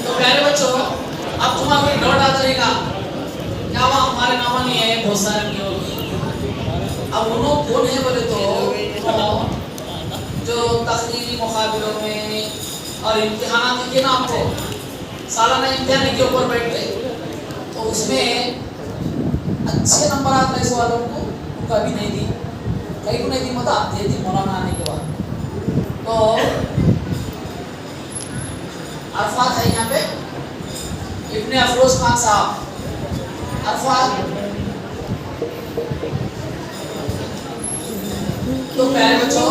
तो प्यारे बच्चों अब तुम्हारा कोई डाउट आता रहेगा क्या वहाँ हमारे नाम नहीं है बहुत सारे लोग। अब वो लोग कौन है बोले तो जो तकरीरी मुकाबलों में और इम्तिहान के ना आपको सालाना इम्तिहान के ऊपर बैठते तो उसमें अच्छे नंबर आते हैं वालों को कभी नहीं दी कहीं को नहीं दी मतलब आप दे दी मौलाना आने के बाद। तो अरफात है यहाँ पे इब्ने अफरोज खान साहब अरफात। तो प्यारे बच्चों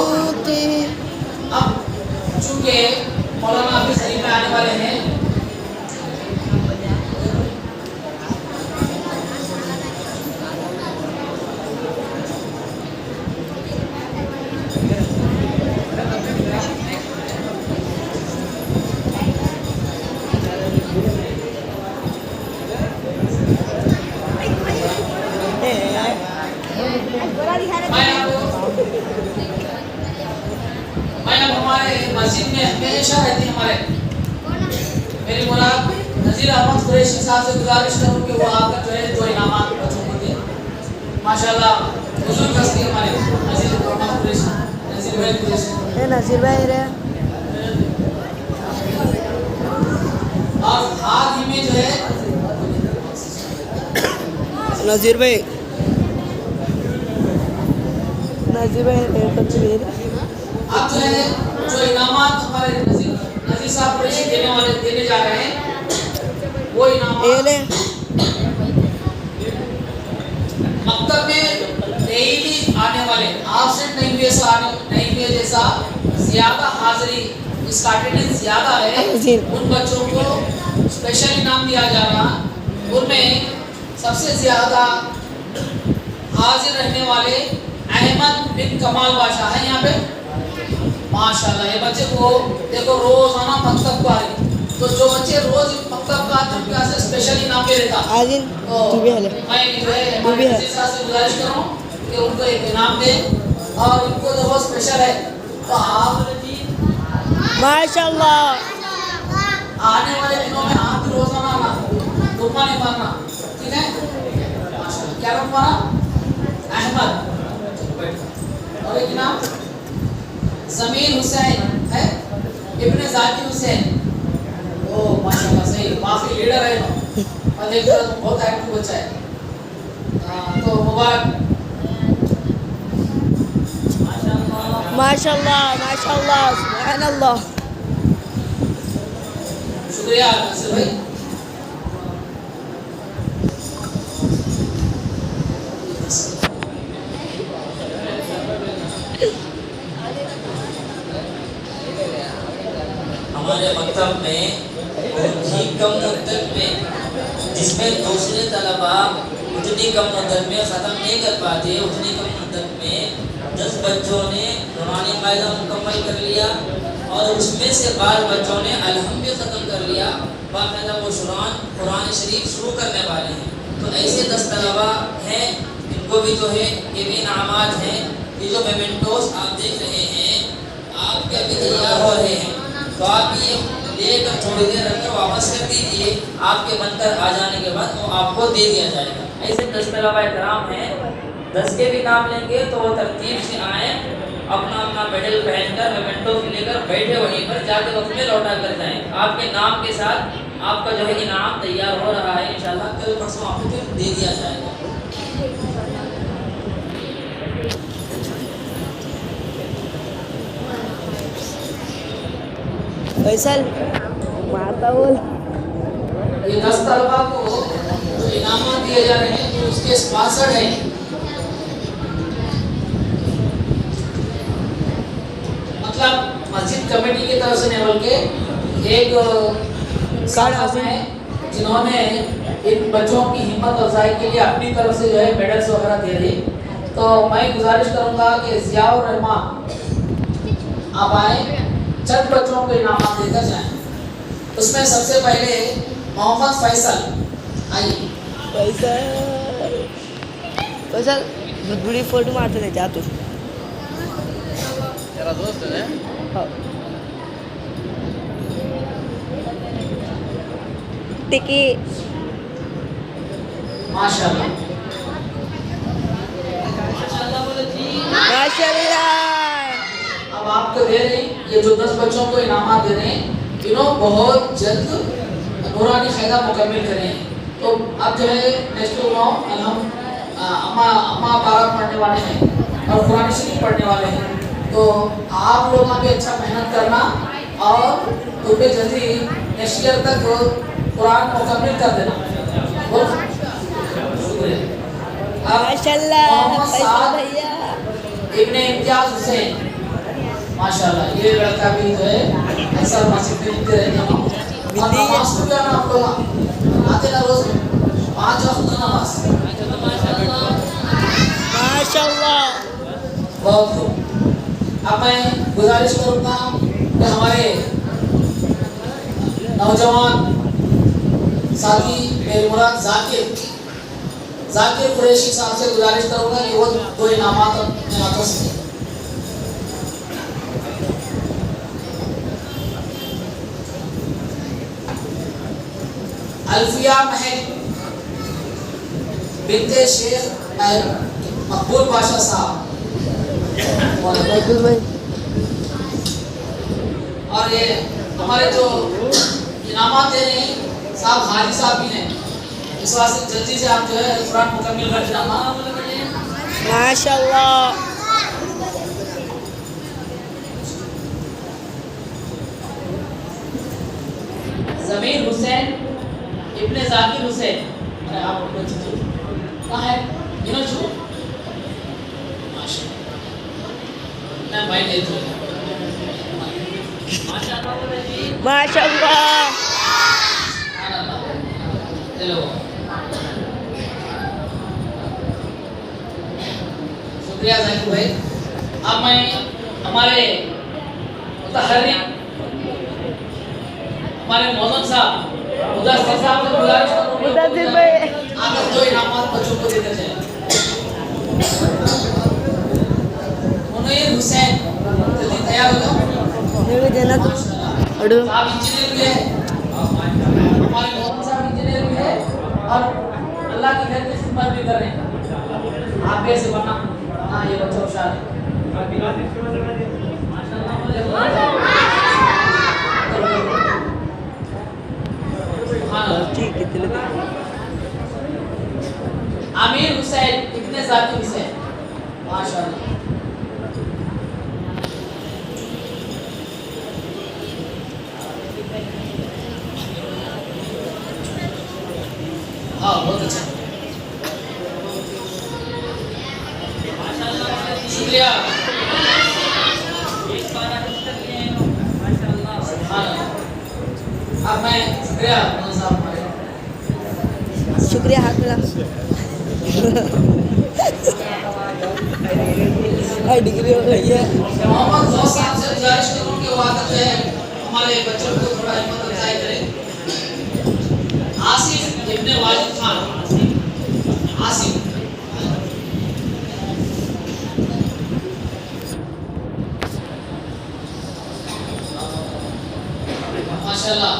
अब चूंकि मौलाना अभी शरीफ में आने वाले हैं मैं अब हमारे मस्जिद में हमेशा रहती हमारे मेरी मुराद नज़ीर अहमद कुरैशी साहब से गुजारिश करूँ कि वो आकर जो है 2 इनामात बच्चों को दें। माशाल्लाह बुजुर्ग हस्ती हमारे नज़ीर अहमद कुरैशी, नज़ीर भाई कुरैशी। नज़ीर भाई रे और हाल ही में जो है नज़ीर भाई अब जो है जो इनामात हमारे नज़ीर साहब कुरैशी देने जा रहे हैं वो इनामात मकतब में डेली आने वाले एब्सेंट नहीं हुए जैसा ज्यादा हाजिरी इसका अटेंडेंस ज्यादा है उन बच्चों को स्पेशल इनाम दिया जा रहा। उनमें सबसे ज्यादा हाजिर रहने वाले अहमद बिन कमाल बादशाह है यहाँ पे। माशाल्लाह ये बच्चे को देखो रोजाना मकतब को आ रही, तो जो बच्चे रोज मकतब का आते हैं से स्पेशल इनाम ले लेता। तो मैं जो है हमारे नज़ीर से गुजारिश करूँ कि उनको एक इनाम दें और उनको जो वो स्पेशल है तो आप माशाल्लाह आने वाले दिनों में आप भी रोजाना आना, रुकना नहीं मारना, ठीक है? माशाल्लाह क्या नाम तुम्हारा? अहमद। और एक नाम ज़मीर हुसैन है, इब्ने ज़ाकिर हुसैन। ओ माशाल्लाह सही, काफी लीडर है ना और एक बहुत एक्टिव बच्चा है। तो मुबारक। माशाल्लाह माशाल्लाह सुभान अल्लाह। शुक्रिया नसीर भाई। हमारे मकतब में बहुत ही कम मुद्दत में, जिसमें दूसरे तलबा उतनी कम मुद्दत में ख़त्म नहीं कर पाते, उतनी कम मुद्दत में 10 बच्चों ने नुरानी कायदा मुकम्मल कर लिया और उसमें से 12 बच्चों ने अलहम भी ख़त्म कर लिया। बाकायदा वो कुरान शरीफ शुरू करने वाले हैं। तो ऐसे 10 तलबा हैं, इनको भी जो है ये भी इनामात हैं। ये जो मेमेंटोस आप देख रहे हैं आपके अभी तैयार हो रहे हैं, तो आप ये लेकर थोड़ी देर रखकर वापस कर दीजिए। आपके बनकर आ जाने के बाद वो आपको दे दिया जाएगा। ऐसे 10 तलबा कराम हैं, 10 के भी नाम लेंगे तो वो तरतीब से आए, अपना अपना मेडल पहनकर मेमेंटो लेकर बैठे वहीं पर जाके वक्त में लौटा कर जाएं। आपके नाम के साथ आपका जो है इनाम तैयार हो रहा है, इंशाल्लाह कल परसों आपको दे दिया जाएगा। फैसल मारता बोल। ये 10 तलबा को जो इनाम दिए जा रहे हैं तो उसके स्पॉन्सर है मतलब मस्जिद कमेटी की तरफ से नहीं बल्कि एक साहब हैं जिन्होंने इन बच्चों की हिम्मत अफजाई के लिए अपनी तरफ से जो है मेडल्स वगैरह दे रही। तो मैं गुजारिश करूंगा कि ज़ियाउर रहमान आप आए, चंद बच्चों को इनाम देकर जाएं। उसमें सबसे पहले मोहम्मद फैसल आइए। फैसल बहुत बड़ी फोटो मारते थे जा तू। तेरा दोस्त है? हाँ। टिकी माशाल्लाह माशाल्लाह। अब आपको दे रहे हैं ये जो 10 बच्चों को इनाम दे रहे हैं, इन्हों बहुत जल्द नूरानी क़ायदा मुकम्मल करें। तो अब जो है नेक्स्ट हम अम्मा बारह पढ़ने वाले हैं और कुरान शरीफ पढ़ने वाले हैं। तो आप लोग भी अच्छा मेहनत करना और तुम्हें जल्दी नेक्स्ट ईयर तक कुरान मुकम्मल कर देना। शुक्रिया। माशाल्लाह फैसल भैया। इब्ने इम्तियाज हुसैन माशाल्लाह, ये लड़का भी जो है ऐसा मस्जिद में लिखते रहते हैं। और नमाज को क्या ना आप लोग आते ना रोज 5 वक्त नमाज। माशाल्लाह बहुत खूब। अब मैं गुजारिश करूँगा कि हमारे नौजवान साथी मेरे मुराद जाकिर कुरैशी साहब से गुजारिश करूंगा कि वो 2 इनामात अपने हाथों से दें। अल्फिया महक बिनते शेख मकबूल बादशाह साहब, और ये हमारे जो इनामात दे रहे हैं साहब हाजी साहब भी हैं, इस वास्ते जल्दी से आप जो है कुरान मुकम्मल कर इनामा। माशाल्लाह। जमीर हुसैन इब्ने जाकिर हुसैन, अरे आप कहाँ है इन्हों छो माशाल्लाह मैं भाई देता हूँ माशाल्लाह। हेलो शुक्रिया जाकिर भाई। अब मैं हमारे मुतहर्रिक हमारे मौजूद साहब मुदस्सिर साहब से गुजारिश करूंगा मुदस्सिर भाई आकर 2 इनामात बच्चों को देते जाए। मुनीर हुसैन जल्दी तैयार हो जाओ। मेरे देना तो अड़ो साहब इंजीनियर भी है, हमारे मौजूद साहब इंजीनियर भी है और अल्लाह की घर की खिदमत भी कर रहे हैं। आप कैसे बना हाँ ये बच्चा होशियार है। आमिर हुसैन इब्ने जाकिर हुसैन माशाल्लाह। हाँ बहुत अच्छा शुक्रिया। अब मैं शुक्रिया साहब शुक्रिया हाथ मिला डिग्री हो गई है। मोहम्मद गौस साहब से गुजारिश करूं कि वो आकर जो है हमारे बच्चों को थोड़ा हिम्मत अफजाई करें। आसिफ इब्ने वाजिद खान आसिफ माशाल्लाह।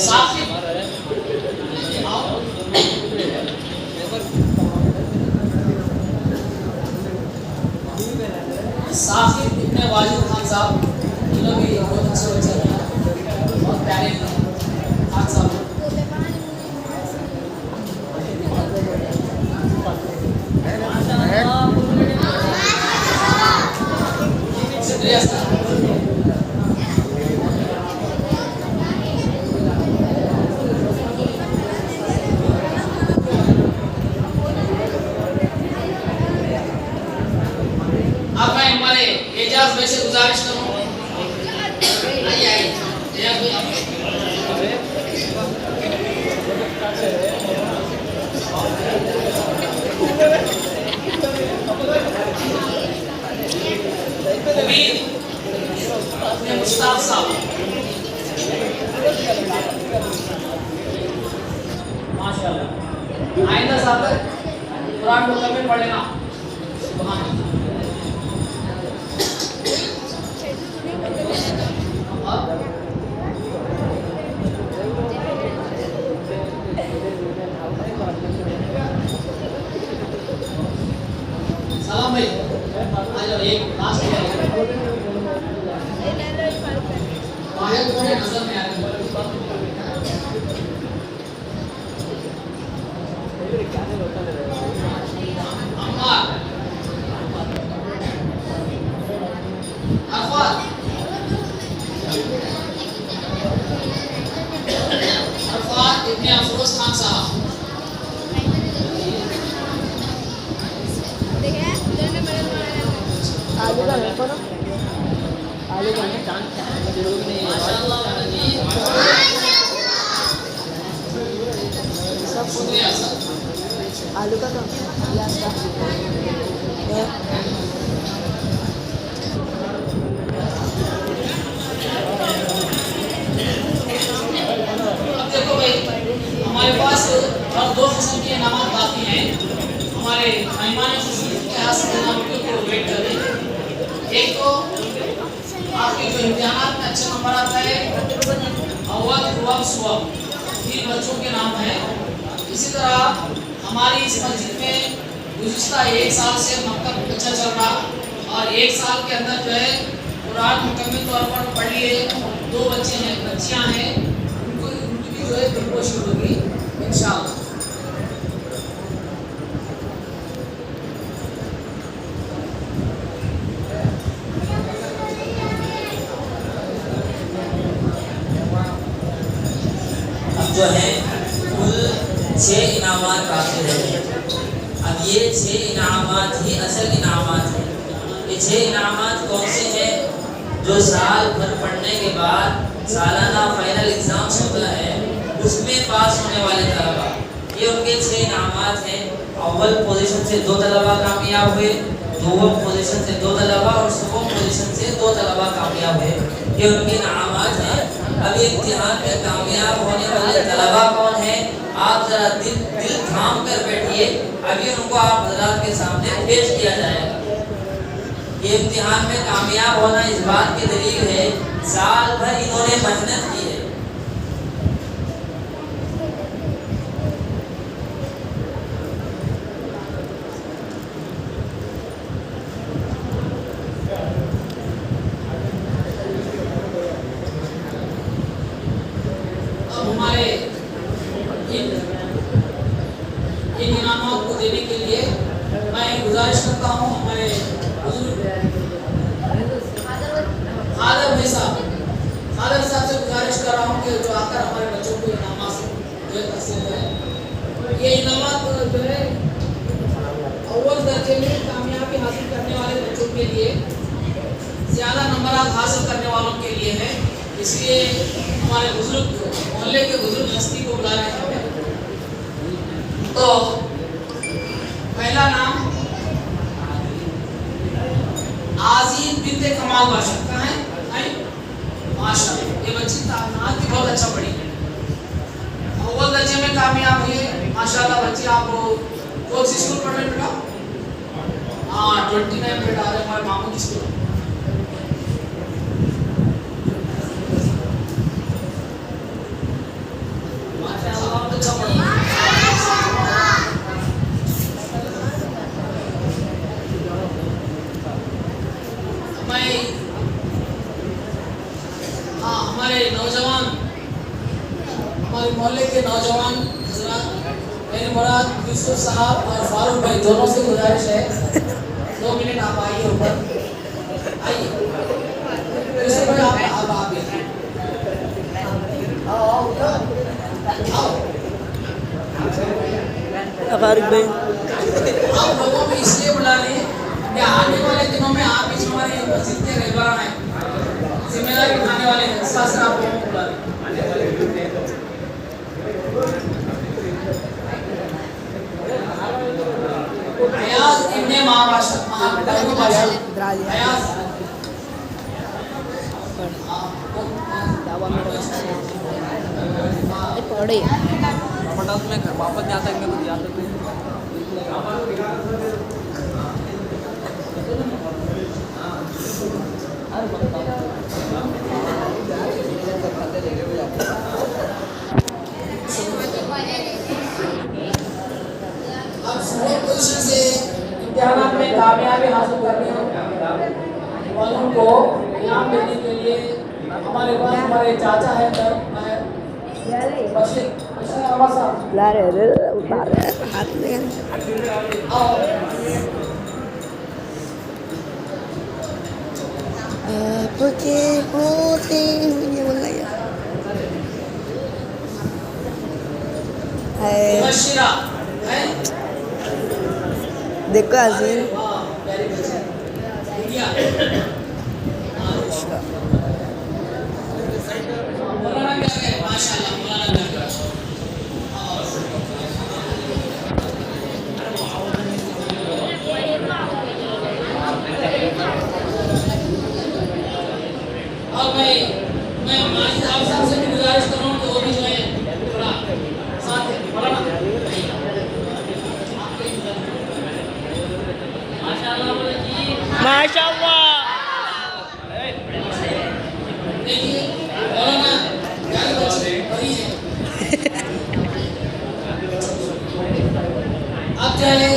साकिब साकिब इब्ने वाजिद खान साहब, इन्होंने भी बहुत अच्छे बच्चे हैं, बहुत प्यारे खान साहब। शुक्रिया सर। अब मैं हमारे एजाज भाई से गुजारिश करूँ आइए आइए एजाज भाई उम्मीद अपने मुश्ताक साहब माशाल्लाह। आइंदा साहब कुरान मुकम्मल पढ़ लेना। सुभान अल्लाह। सलाम भाई आ जाओ एक लास्ट में वाहिद को नजर में आ रहा है। अम्मार अरफात अरफात इब्ने अफरोज खान साहब आलू का देखो ना आलू का सब शुक्रिया सर। आलू का तो मेहमान खुशूसी के हाथ से आपके ऊपर वेट कर रहे हैं। एक तो आपके जो इम्तिहान में अच्छे नंबर आता है, अव्वल रुआब सुवाब, 3 बच्चों के नाम है। इसी तरह हमारी इस मस्जिद में गुज़िश्ता 1 साल से मकतब अच्छा चल रहा और 1 साल के अंदर जो है कुरान मुकम्मल तौर पर पढ़ लिए 2 बच्चे हैं, बच्चियां हैं, उनकी भी जो है बिल्कुल शुरू होगी इंशाअल्लाह। जो है कुल 6 इनामात हासिल है। अब ये 6 इनामात ही असल इनामात हैं। ये 6 इनामात कौन से हैं? जो साल भर पढ़ने के बाद सालाना फाइनल एग्ज़ाम्स होता है उसमें पास होने वाले तलबा, ये उनके 6 इनामात हैं। अव्वल पोजीशन से 2 तलबा कामयाब हुए, दोम पोजीशन से 2 तलबा और सवम पोजीशन से 2 तलबा कामयाब हुए, ये उनके इनामात हैं। अभी इम्तिहान में कामयाब होने वाले तलबा कौन है? आप जरा दिल थाम कर बैठिए, अभी उनको आप हज़रात के सामने पेश किया जाएगा। ये इम्तिहान में कामयाब होना इस बात की दलील है साल भर इन्होंने मेहनत की है। हमारे इन इनामात को देने के लिए मैं गुजारिश करता हूँ हमारे फादर साहब से गुजारिश कर रहा हूँ कि जो आकर हमारे बच्चों को इनामात से हासिल है। ये इनामात जो है अव्वल दर्जे में कामयाबी हासिल करने वाले बच्चों के लिए, ज़्यादा नंबर हासिल करने वालों के लिए है। इसलिए हमारे बुजुर्ग मोहल्ले के बुजुर्ग हस्ती को बुला रहे हैं। तो पहला नाम आज़ीम बिन्ते कमाल बादशाह का है। माशाअल्लाह, ये बच्ची तानात भी बहुत अच्छा पढ़ी है, अव्वल दर्जे में कामयाब हुई है माशाअल्लाह। बच्ची आप कौन सी स्कूल पढ़ रहे बेटा? हाँ, 29 बेटा आ रहे हमारे मामू की स्कूल। अच्छा पढ़ हमारे नौजवान, हमारे मोहल्ले के नौजवान हजरात मेरे मुराद यूसुफ साहब और फारूक भाई दोनों से गुजारिश है 2 मिनट आप आइए ऊपर आइए। यूसुफ भाई आप फारूक भाई आप लोगों को इसलिए बुला रहे हैं कि आने वाले दिनों में आप इस हमारे मस्जिद के रहबरान हैं, जिम्मेदारी उठाने वाले हैं, इस वास्ते आप लोगों को बुला रहे हैं। हयाज इब्ने पढ़े पटास में घर वापस नहीं आता है, मेरे को याद है। अब फोर्थ पोजीशन से इम्तिहान में कामयाबी हासिल करने वालों को इनाम देने के लिए हमारे पास हमारे चाचा है बशीर अहमद साहब। ला रहे उतार रहे हाथ में। आपके होते हुए बोलना है। बशीरा है, देखो अजीम माशाल्लाह मौलाना और मैं माजिद साहब से भी गुजारिश कर रहा हूँ कि वो भी जो है थोड़ा साथ मौलाना रहे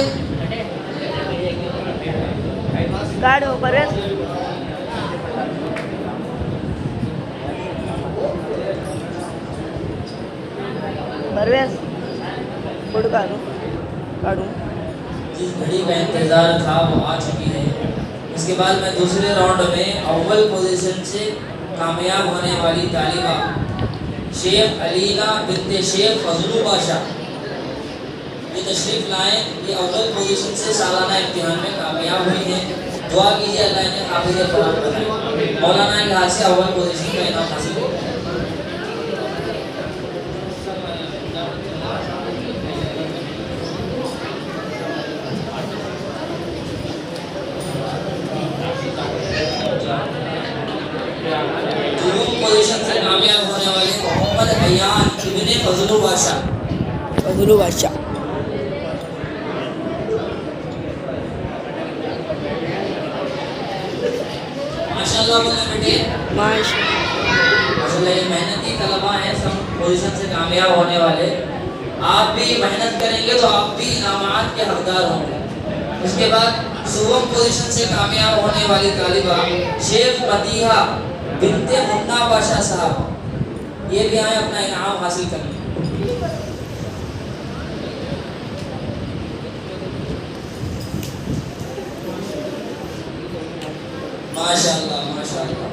काढो परत परवेश फोटो काढू जिस घड़ी का इंतजार था वो आ चुकी है। इसके बाद मैं दूसरे राउंड में अव्वल पोजीशन से कामयाब होने वाली तालिबा शेख अलीना बिन्ते शेख फजलू बाशा ये तशरीफ लाएं। ये अव्वल पोजीशन से सालाना इम्तिहान में कामयाब हुई हैं। दुआ कीजिए अल्लाह ने काबिल फराम बनाए। मौलाना के हाथ से अव्वल पोजीशन का इनाम हासिल हो। पोजीशन से कामयाब होने वाले मोहम्मद अयान इब्ने फजलू बादशाह माशाल्लाह बोले बेटे माशाल्लाह। ये मेहनती तलबा हैं, सब पोजीशन से कामयाब होने वाले। आप भी मेहनत करेंगे तो आप भी इनामात के हकदार होंगे। उसके बाद सुवम पोजीशन से कामयाब होने वाली तालिबा शेख मदीहा बिन्ते मुन्ना बादशाह साहब ये भी आए अपना इनाम हासिल करने। माशाअल्लाह माशाअल्लाह।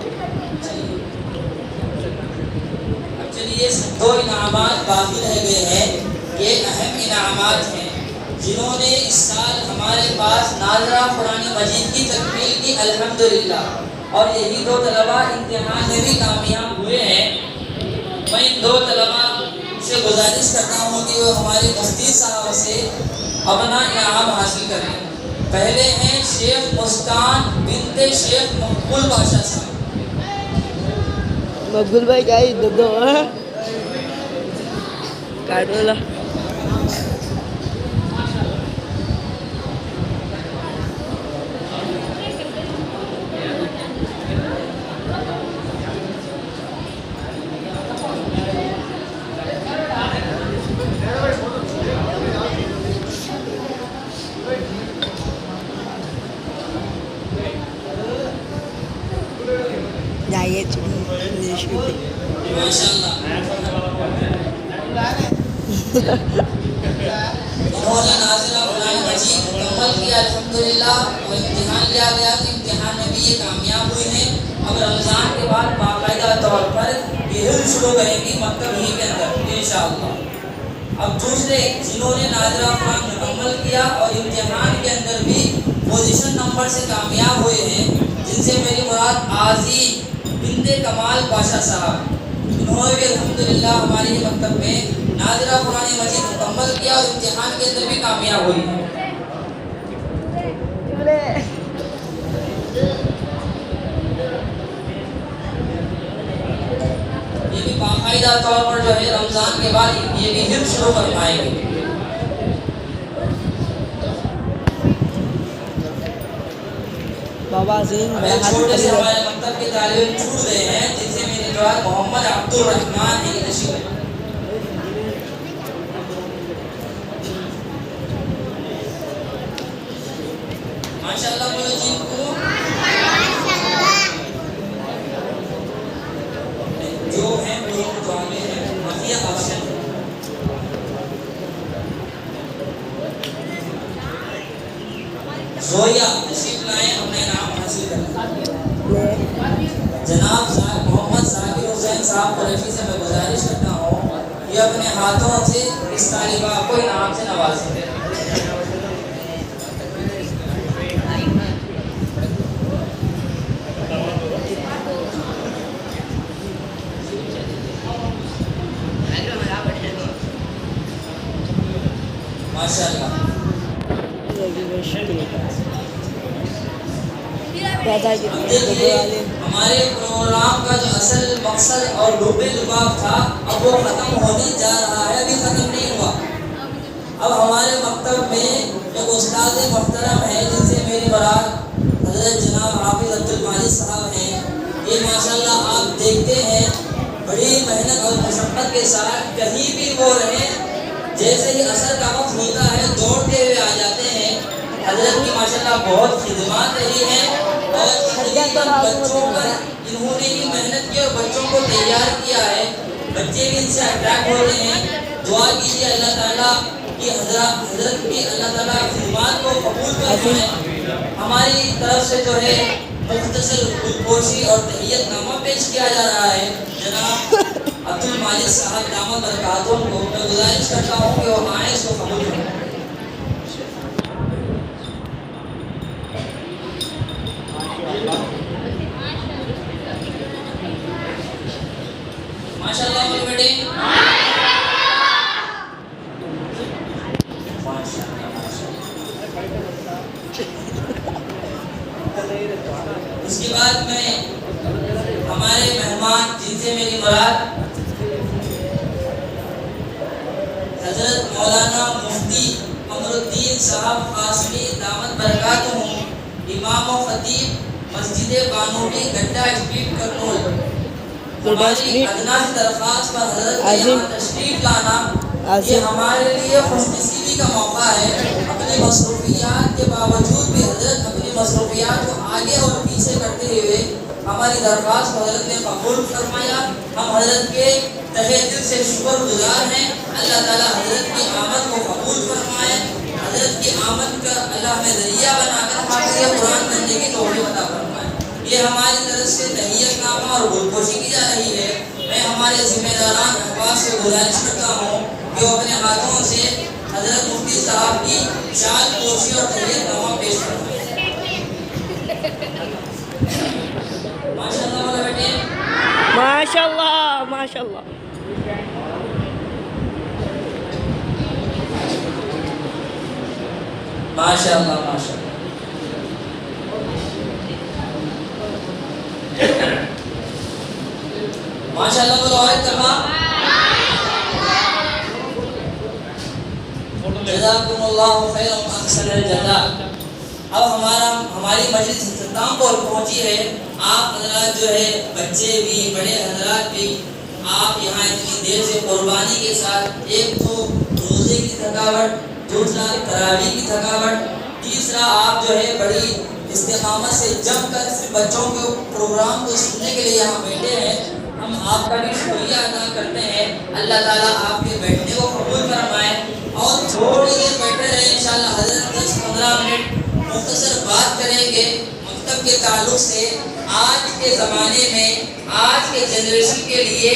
अब चलिए 2 इनामात बाकी रह गए हैं। ये अहम इनामात हैं जिन्होंने इस साल हमारे पास नाज़रा कुरान मजीद की तकमील की अल्हम्दुलिल्लाह। और यही 2 तलबा इम्तिहान में भी कामयाब हुए हैं। मैं इन 2 तलबा से गुजारिश करता हूँ कि वो हमारे मुफ्ती साहब से अपना इनाम हासिल करें। पहले हैं शेख मुस्कान बिन्ते शेख मकबूल बादशाह साहब। मकबूल भाई क्या दो काटो ला माशाअल्लाह। इन्होंने नाज़िरा कुरान मजीद मुकम्मल किया अल्हम्दुलिल्लाह। और इम्तिहान लिया गया तो इम्तिहान में भी ये कामयाब हुए हैं। अब रमज़ान के बाद बाकायदा तौर पर ये हिल्स शुरू करेंगी मक्तब ही के अंदर इंशाअल्लाह। अब दूसरे जिन्होंने नाज़िरा कुरान मुकम्मल किया और इम्तिहान के अंदर भी पोजीशन नंबर से कामयाब हुए हैं, जिनसे मेरी मुराद आज़ी बिन्ते कमाल बादशाह साहब। इन्होंने भी अल्हम्दुलिल्लाह हमारे ही मकतब में नाज़िरा कुरान मजीद मुकम्मल किया और इम्तिहान के अंदर भी कामयाब हुई है। ये भी बाकायदा तौर पर जो है रमज़ान के बाद ये भी हिफ्ज़ शुरू कर पाएंगे। बाबा जी छोटे से हमारे मकतब के तालिब छूट गए हैं, जिनसे मेरे मुराद मोहम्मद अब्दुल रहमान है। माशाअल्लाह बोलो जिनको जो है वो जाने हैं मफिया ऑप्शन जोया तशरीफ लाए अपने नाम हासिल कर। जनाब मोहम्मद जाकिर हुसैन साहब कुरैशी से मैं गुजारिश करता हूँ ये अपने हाथों से इस तालिबा को इनाम से नवाजें। माशाअल्लाह। हमारे प्रोग्राम का जो असल मकसद और लुबे लुबाब था अब वो ख़त्म होने जा रहा है, अभी ख़त्म नहीं हुआ। अब हमारे मकतब में एक उस्ताद मोहतरम है जिनसे मेरी मुराद हज़रत जनाब हाफिज़ अब्दुल मालिक साहब हैं। ये माशाअल्लाह आप देखते हैं बड़ी मेहनत और मशक्क़त के साथ कहीं भी वो रहे जैसे ही असर का वक्त होता है दौड़ते हुए आ जाते हैं। हजरत की माशाल्लाह बहुत खिदमत रही है और तकरीबन बच्चों पर इन्होंने ही मेहनत की और बच्चों को तैयार किया है। बच्चे भी इनसे अट्रैक्ट होते हैं। दुआ कीजिए अल्लाह ताला की हजरत की अल्लाह ताला खिदमत को कबूल फरमाए। हमारी तरफ से जो है मुख्तसर गुलपोशी और तहियतनामा पेश किया जा रहा है। जनाब अब्दुल मालिक साहब दामद बरकातुहू को मैं गुजारिश करता हूँ कि वो आए इसको कबूल करें। माशाल्लाह बोलो बेटे। इसके बाद में हमारे मेहमान जिनसे मेरी मुराद हजरत मौलाना मुफ्ती अमरुद्दीन साहब कासमी दामद बरकातुहू इमाम व खतीब मस्जिद बानोली गड्ढा स्ट्रीट करनूल। हमारी अदना सी दरख्वास्त पर हजरत के यहाँ तशरीफ लाना ये हमारे लिए खुशनसीबी का मौका है। अपनी मसरूफियात के बावजूद भी हजरत अपनी मसरूफियात को आगे और पीछे करते हुए हमारी दरख्वास्त को हजरत ने कबूल फरमाया। हम हजरत के तहे दिल से शुक्रगुजार हैं। अल्लाह ताला हजरत की आमद को कबूल फरमाए। हजरत की आमद का अल्लाह में जरिया बनाकर हाफिज़ कुरान बनने की तौफीक अता फरमाए। ये हमारी तरफ से तहियतनामा और गुलपोशी की जा रही है। मैं हमारे जिम्मेदारान अहबाब से गुजारिश करता हूँ कि वो अपने हाथों से हजरत मुफ्ती साहब की शाल पोशी और तहियतनामा पेश फरमाए। माशाल्लाह वाला बेटे। माशाल्लाह माशाल्लाह। माशाल्लाह माशाल्लाह। माशाल्लाह बोलो और तमाम। जज़ाकुमुल्लाहु खैरन अहसनल जज़ा। अब हमारी मजलिस इख्तिताम पर पहुंची है। आप हजरात जो है बच्चे भी बड़े हजरात भी आप यहाँ इतनी देर से कुर्बानी के साथ एक तो रोज़े की थकावट, दूसरा तरावी की थकावट, तीसरा आप जो है बड़ी इस्तिकामत से जमकर सिर्फ बच्चों के प्रोग्राम को सुनने के लिए यहाँ बैठे हैं। हम आपका भी शुक्रिया अदा करते हैं। अल्लाह ताला आपके बैठने को कबूल फरमाए और थोड़ी देर बैठे रहे इंशाअल्लाह। हज़रत 10-15 मिनट मुख्तसर बात करेंगे मकतब के ताल्लुक से। आज के ज़माने में आज के जनरेशन के लिए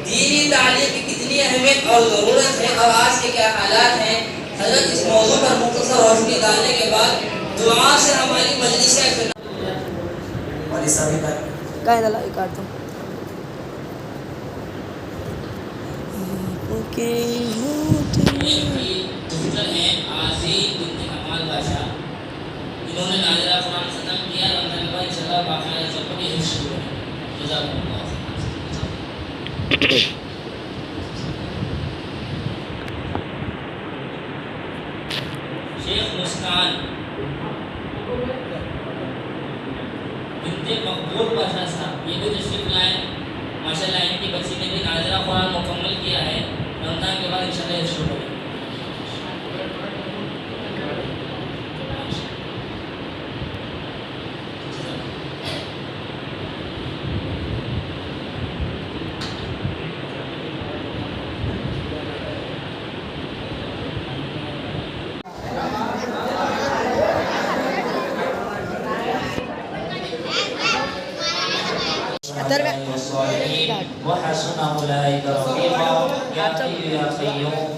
दीनी तालीम की कितनी अहमियत और ज़रूरत है और आज के क्या हालात हैं। हज़रत इस मौजू पर मुख्तसर रोशनी डालने के बाद दुआ से हमारी मजलिस है। काय झाला एक काढतो ओके इन्होंने नाज़िरा कुरान खत्म किया। रमज़ान के बाद इंशाअल्लाह बाकायदा सबको भी हिफ्ज़ शुरू है। जज़ाकुमुल्लाह। शेख मुस्कान बिन्ते मकबूल पाशा साहब ये भी तशरीफ लाए। माशाल्लाह इनकी बच्ची ने भी नाज़िरा कुरान मुकम्मल किया है। रमज़ान के बाद इंशाअल्लाह ये शुरू होगा।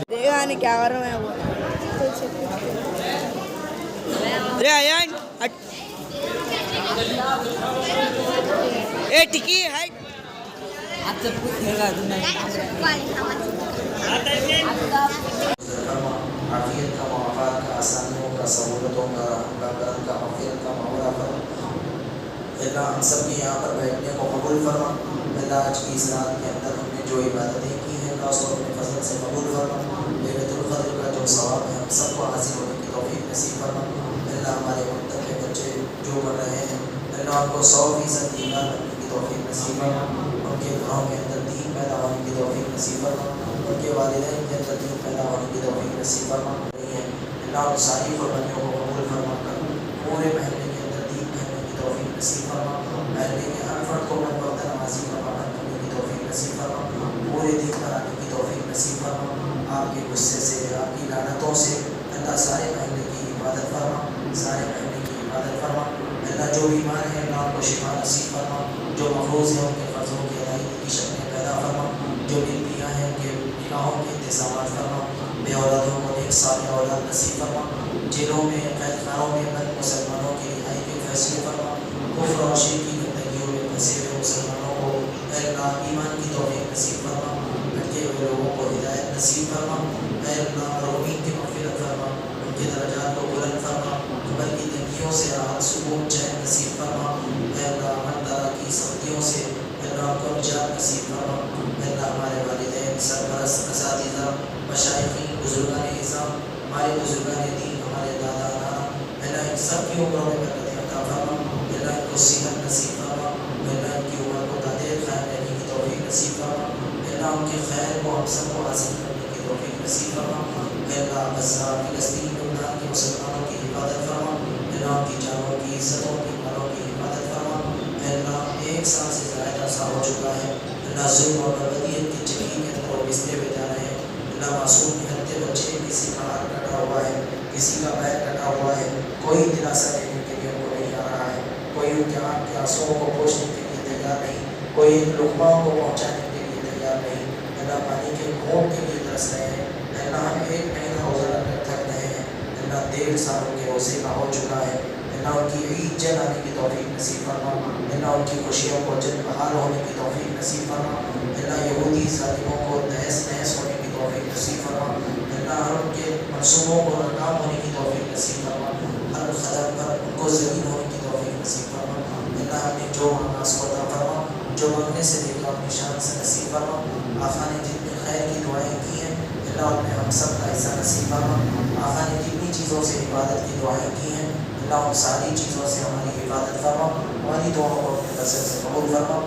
देखा नहीं क्या कर रहा हूँ मैं वो अरे आयन ए टिकी है आपसे पूछेगा आफियत का मौक़ात का आसानियों का सहूलतों का रहम का करम का मग़फ़िरत का मौला फरमा। अल्लाह हम सब के यहाँ पर बैठने को कबूल फरमा। अल्लाह आज की इस रात के अंदर हमने जो इबादतें की हैं खास तौर अपने फजल से कबूल फरमा। लैलतुल क़द्र का जो सवाब है हम सबको हासिल होने की तौफ़ीक़ नसीब फरमा। अल्लाह हमारे मुल्क के बच्चे जो बढ़ रहे हैं अल्लाह उनको 100% ईमान रखने की तौफ़ीक़ नसीब फरमा। उनके घरों के अंदर दीन पैदा होने की तौफ़ीक़ नसीब फरमा। उनके वालिदैन के अंदर दीन पैदा होने की तौफीक नसीब फरमा। नहीं है अल्लाह उन सारी कुर्बानियों को कबूल फरमा कर पूरे महल्ले के अंदर दीन पहनने की तौफीक नसीब फरमा। महल्ले के हर फर्द को मन वक्त नमाजी का पाबंद करने की तौफीक नसीब फरमा। पूरे दिन बनाने की तौफीक नसीब फरमा। आपके गुस्से से आपकी लानतों से अल्लाह सारे महल्ले की इबादत फरमा, सारे महल्ले की इबादत फरमा। अल्लाह जो बीमार है अल्लाह उनको शिफा नसीब फरमा। जो मफरूज़ है उनके क़र्ज़ों की अदायगी की शक्लें पैदा फरमा। जो बीवियाँ हैं उनके निकाहों के इंतज़ामात फरमा। बे औलादों को नेक साले औलाद नसीब फरमा। जेलों में कैद खानों में बंद मुसलमानों की रिहाई के फैसले फरमा। कुफ्र और शिर्क की गंदगियों में फंसे हुए मुसलमानों को अल्लाह ईमान की तौफीक नसीब फरमा। भटके हुए लोगों को हिदायत नसीब फरमा। अल्लाह महरूमीन की मग़फ़िरत फरमा, उनके दर्जात को बुलंद फरमा। क़ब्र की तंगियों से राहत सुकून चैन नसीब फरमा। अल्लाह हर तरह की सख्तियों से अल्लाह को निजात नसीब फरमा। अल्लाह हमारे वालिदैन सरपरस्त असातिज़ा मशाइख़ीन बुज़ुर्गान इज़्ज़ाम हमारे बुज़ुर्गान दीन हमारे दादा नाना अल्लाह इन सब की उम्रों में बरकत अता फरमा। अल्लाह इनको सेहत नसीब फरमा। अल्लाह इनकी उम्र को दादेर ख़ैर रहने की तौफीक नसीब फरमा। अल्लाह उनके खैर को हम सबको हासिल करने की तौफीक नसीब फरमा। अल्लाह गज़ा फ़िलिस्तीन लबनान के मुसलमानों की हिफाजत फरमा। अल्लाह उनकी जानों की इज़्ज़तों की मालों की हिफाजत फरमा। अल्लाह 1 साल से ज़्यादा अर्सा हो चुका है अल्लाह ज़ुल्म और बर्बरियत की जमीन के अंदर वो बिस्ते में जा रहे हैं। अल्लाह मासूम निहत्ते बच्चे किसी का हाथ कटा हुआ है, किसी का पैर कटा हुआ है, कोई दिलासा देने के लिए उनको नहीं आ रहा है, कोई उनके आँख के आंसुओं को पोंछने के लिए तैयार नहीं, कोई लुक़माओं को पहुँचाने के लिए तैयार नहीं। अल्लाह पानी के घूंट के लिए तरस रहे हैं। अल्लाह हम 1 महीना रोज़ा रखकर थक रहे हैं। अल्लाह 1.5 साल उनके रोज़े का हो चुका है। अल्लाह उनकी ईद जल आने की तौफीक नसीब फरमा। अल्लाह उनकी खुशियों को जल बहाल होने की तौफीक नसीब फरमा। अल्लाह यहूदी ज़ालिमों को तहस नहस होने की तौफीक नसीब फरमा। अल्लाह हर उनके मनसूबों को नाकाम होने की तौफीक नसीब फरमा। हर क़दम पर उनको ज़लील होने की तौफीक नसीब फरमा। अल्लाह हमने जो मांगा उसको अता फरमा, जो मांगने से लेकर अपनी शान से नसीब फरमा। आक़ा ने जितनी खैर की दुआएँ की हैं अल्लाह उनमें हम सब का हिस्सा नसीब फरमा। आक़ा ने जितनी चीज़ों से इबादत की दुआएँ की हैं अल्लाह उन सारी चीज़ों से हमारी हिफाजत फरमा। हमारी दुआओं को अपने बरकत से कबूल फरमा।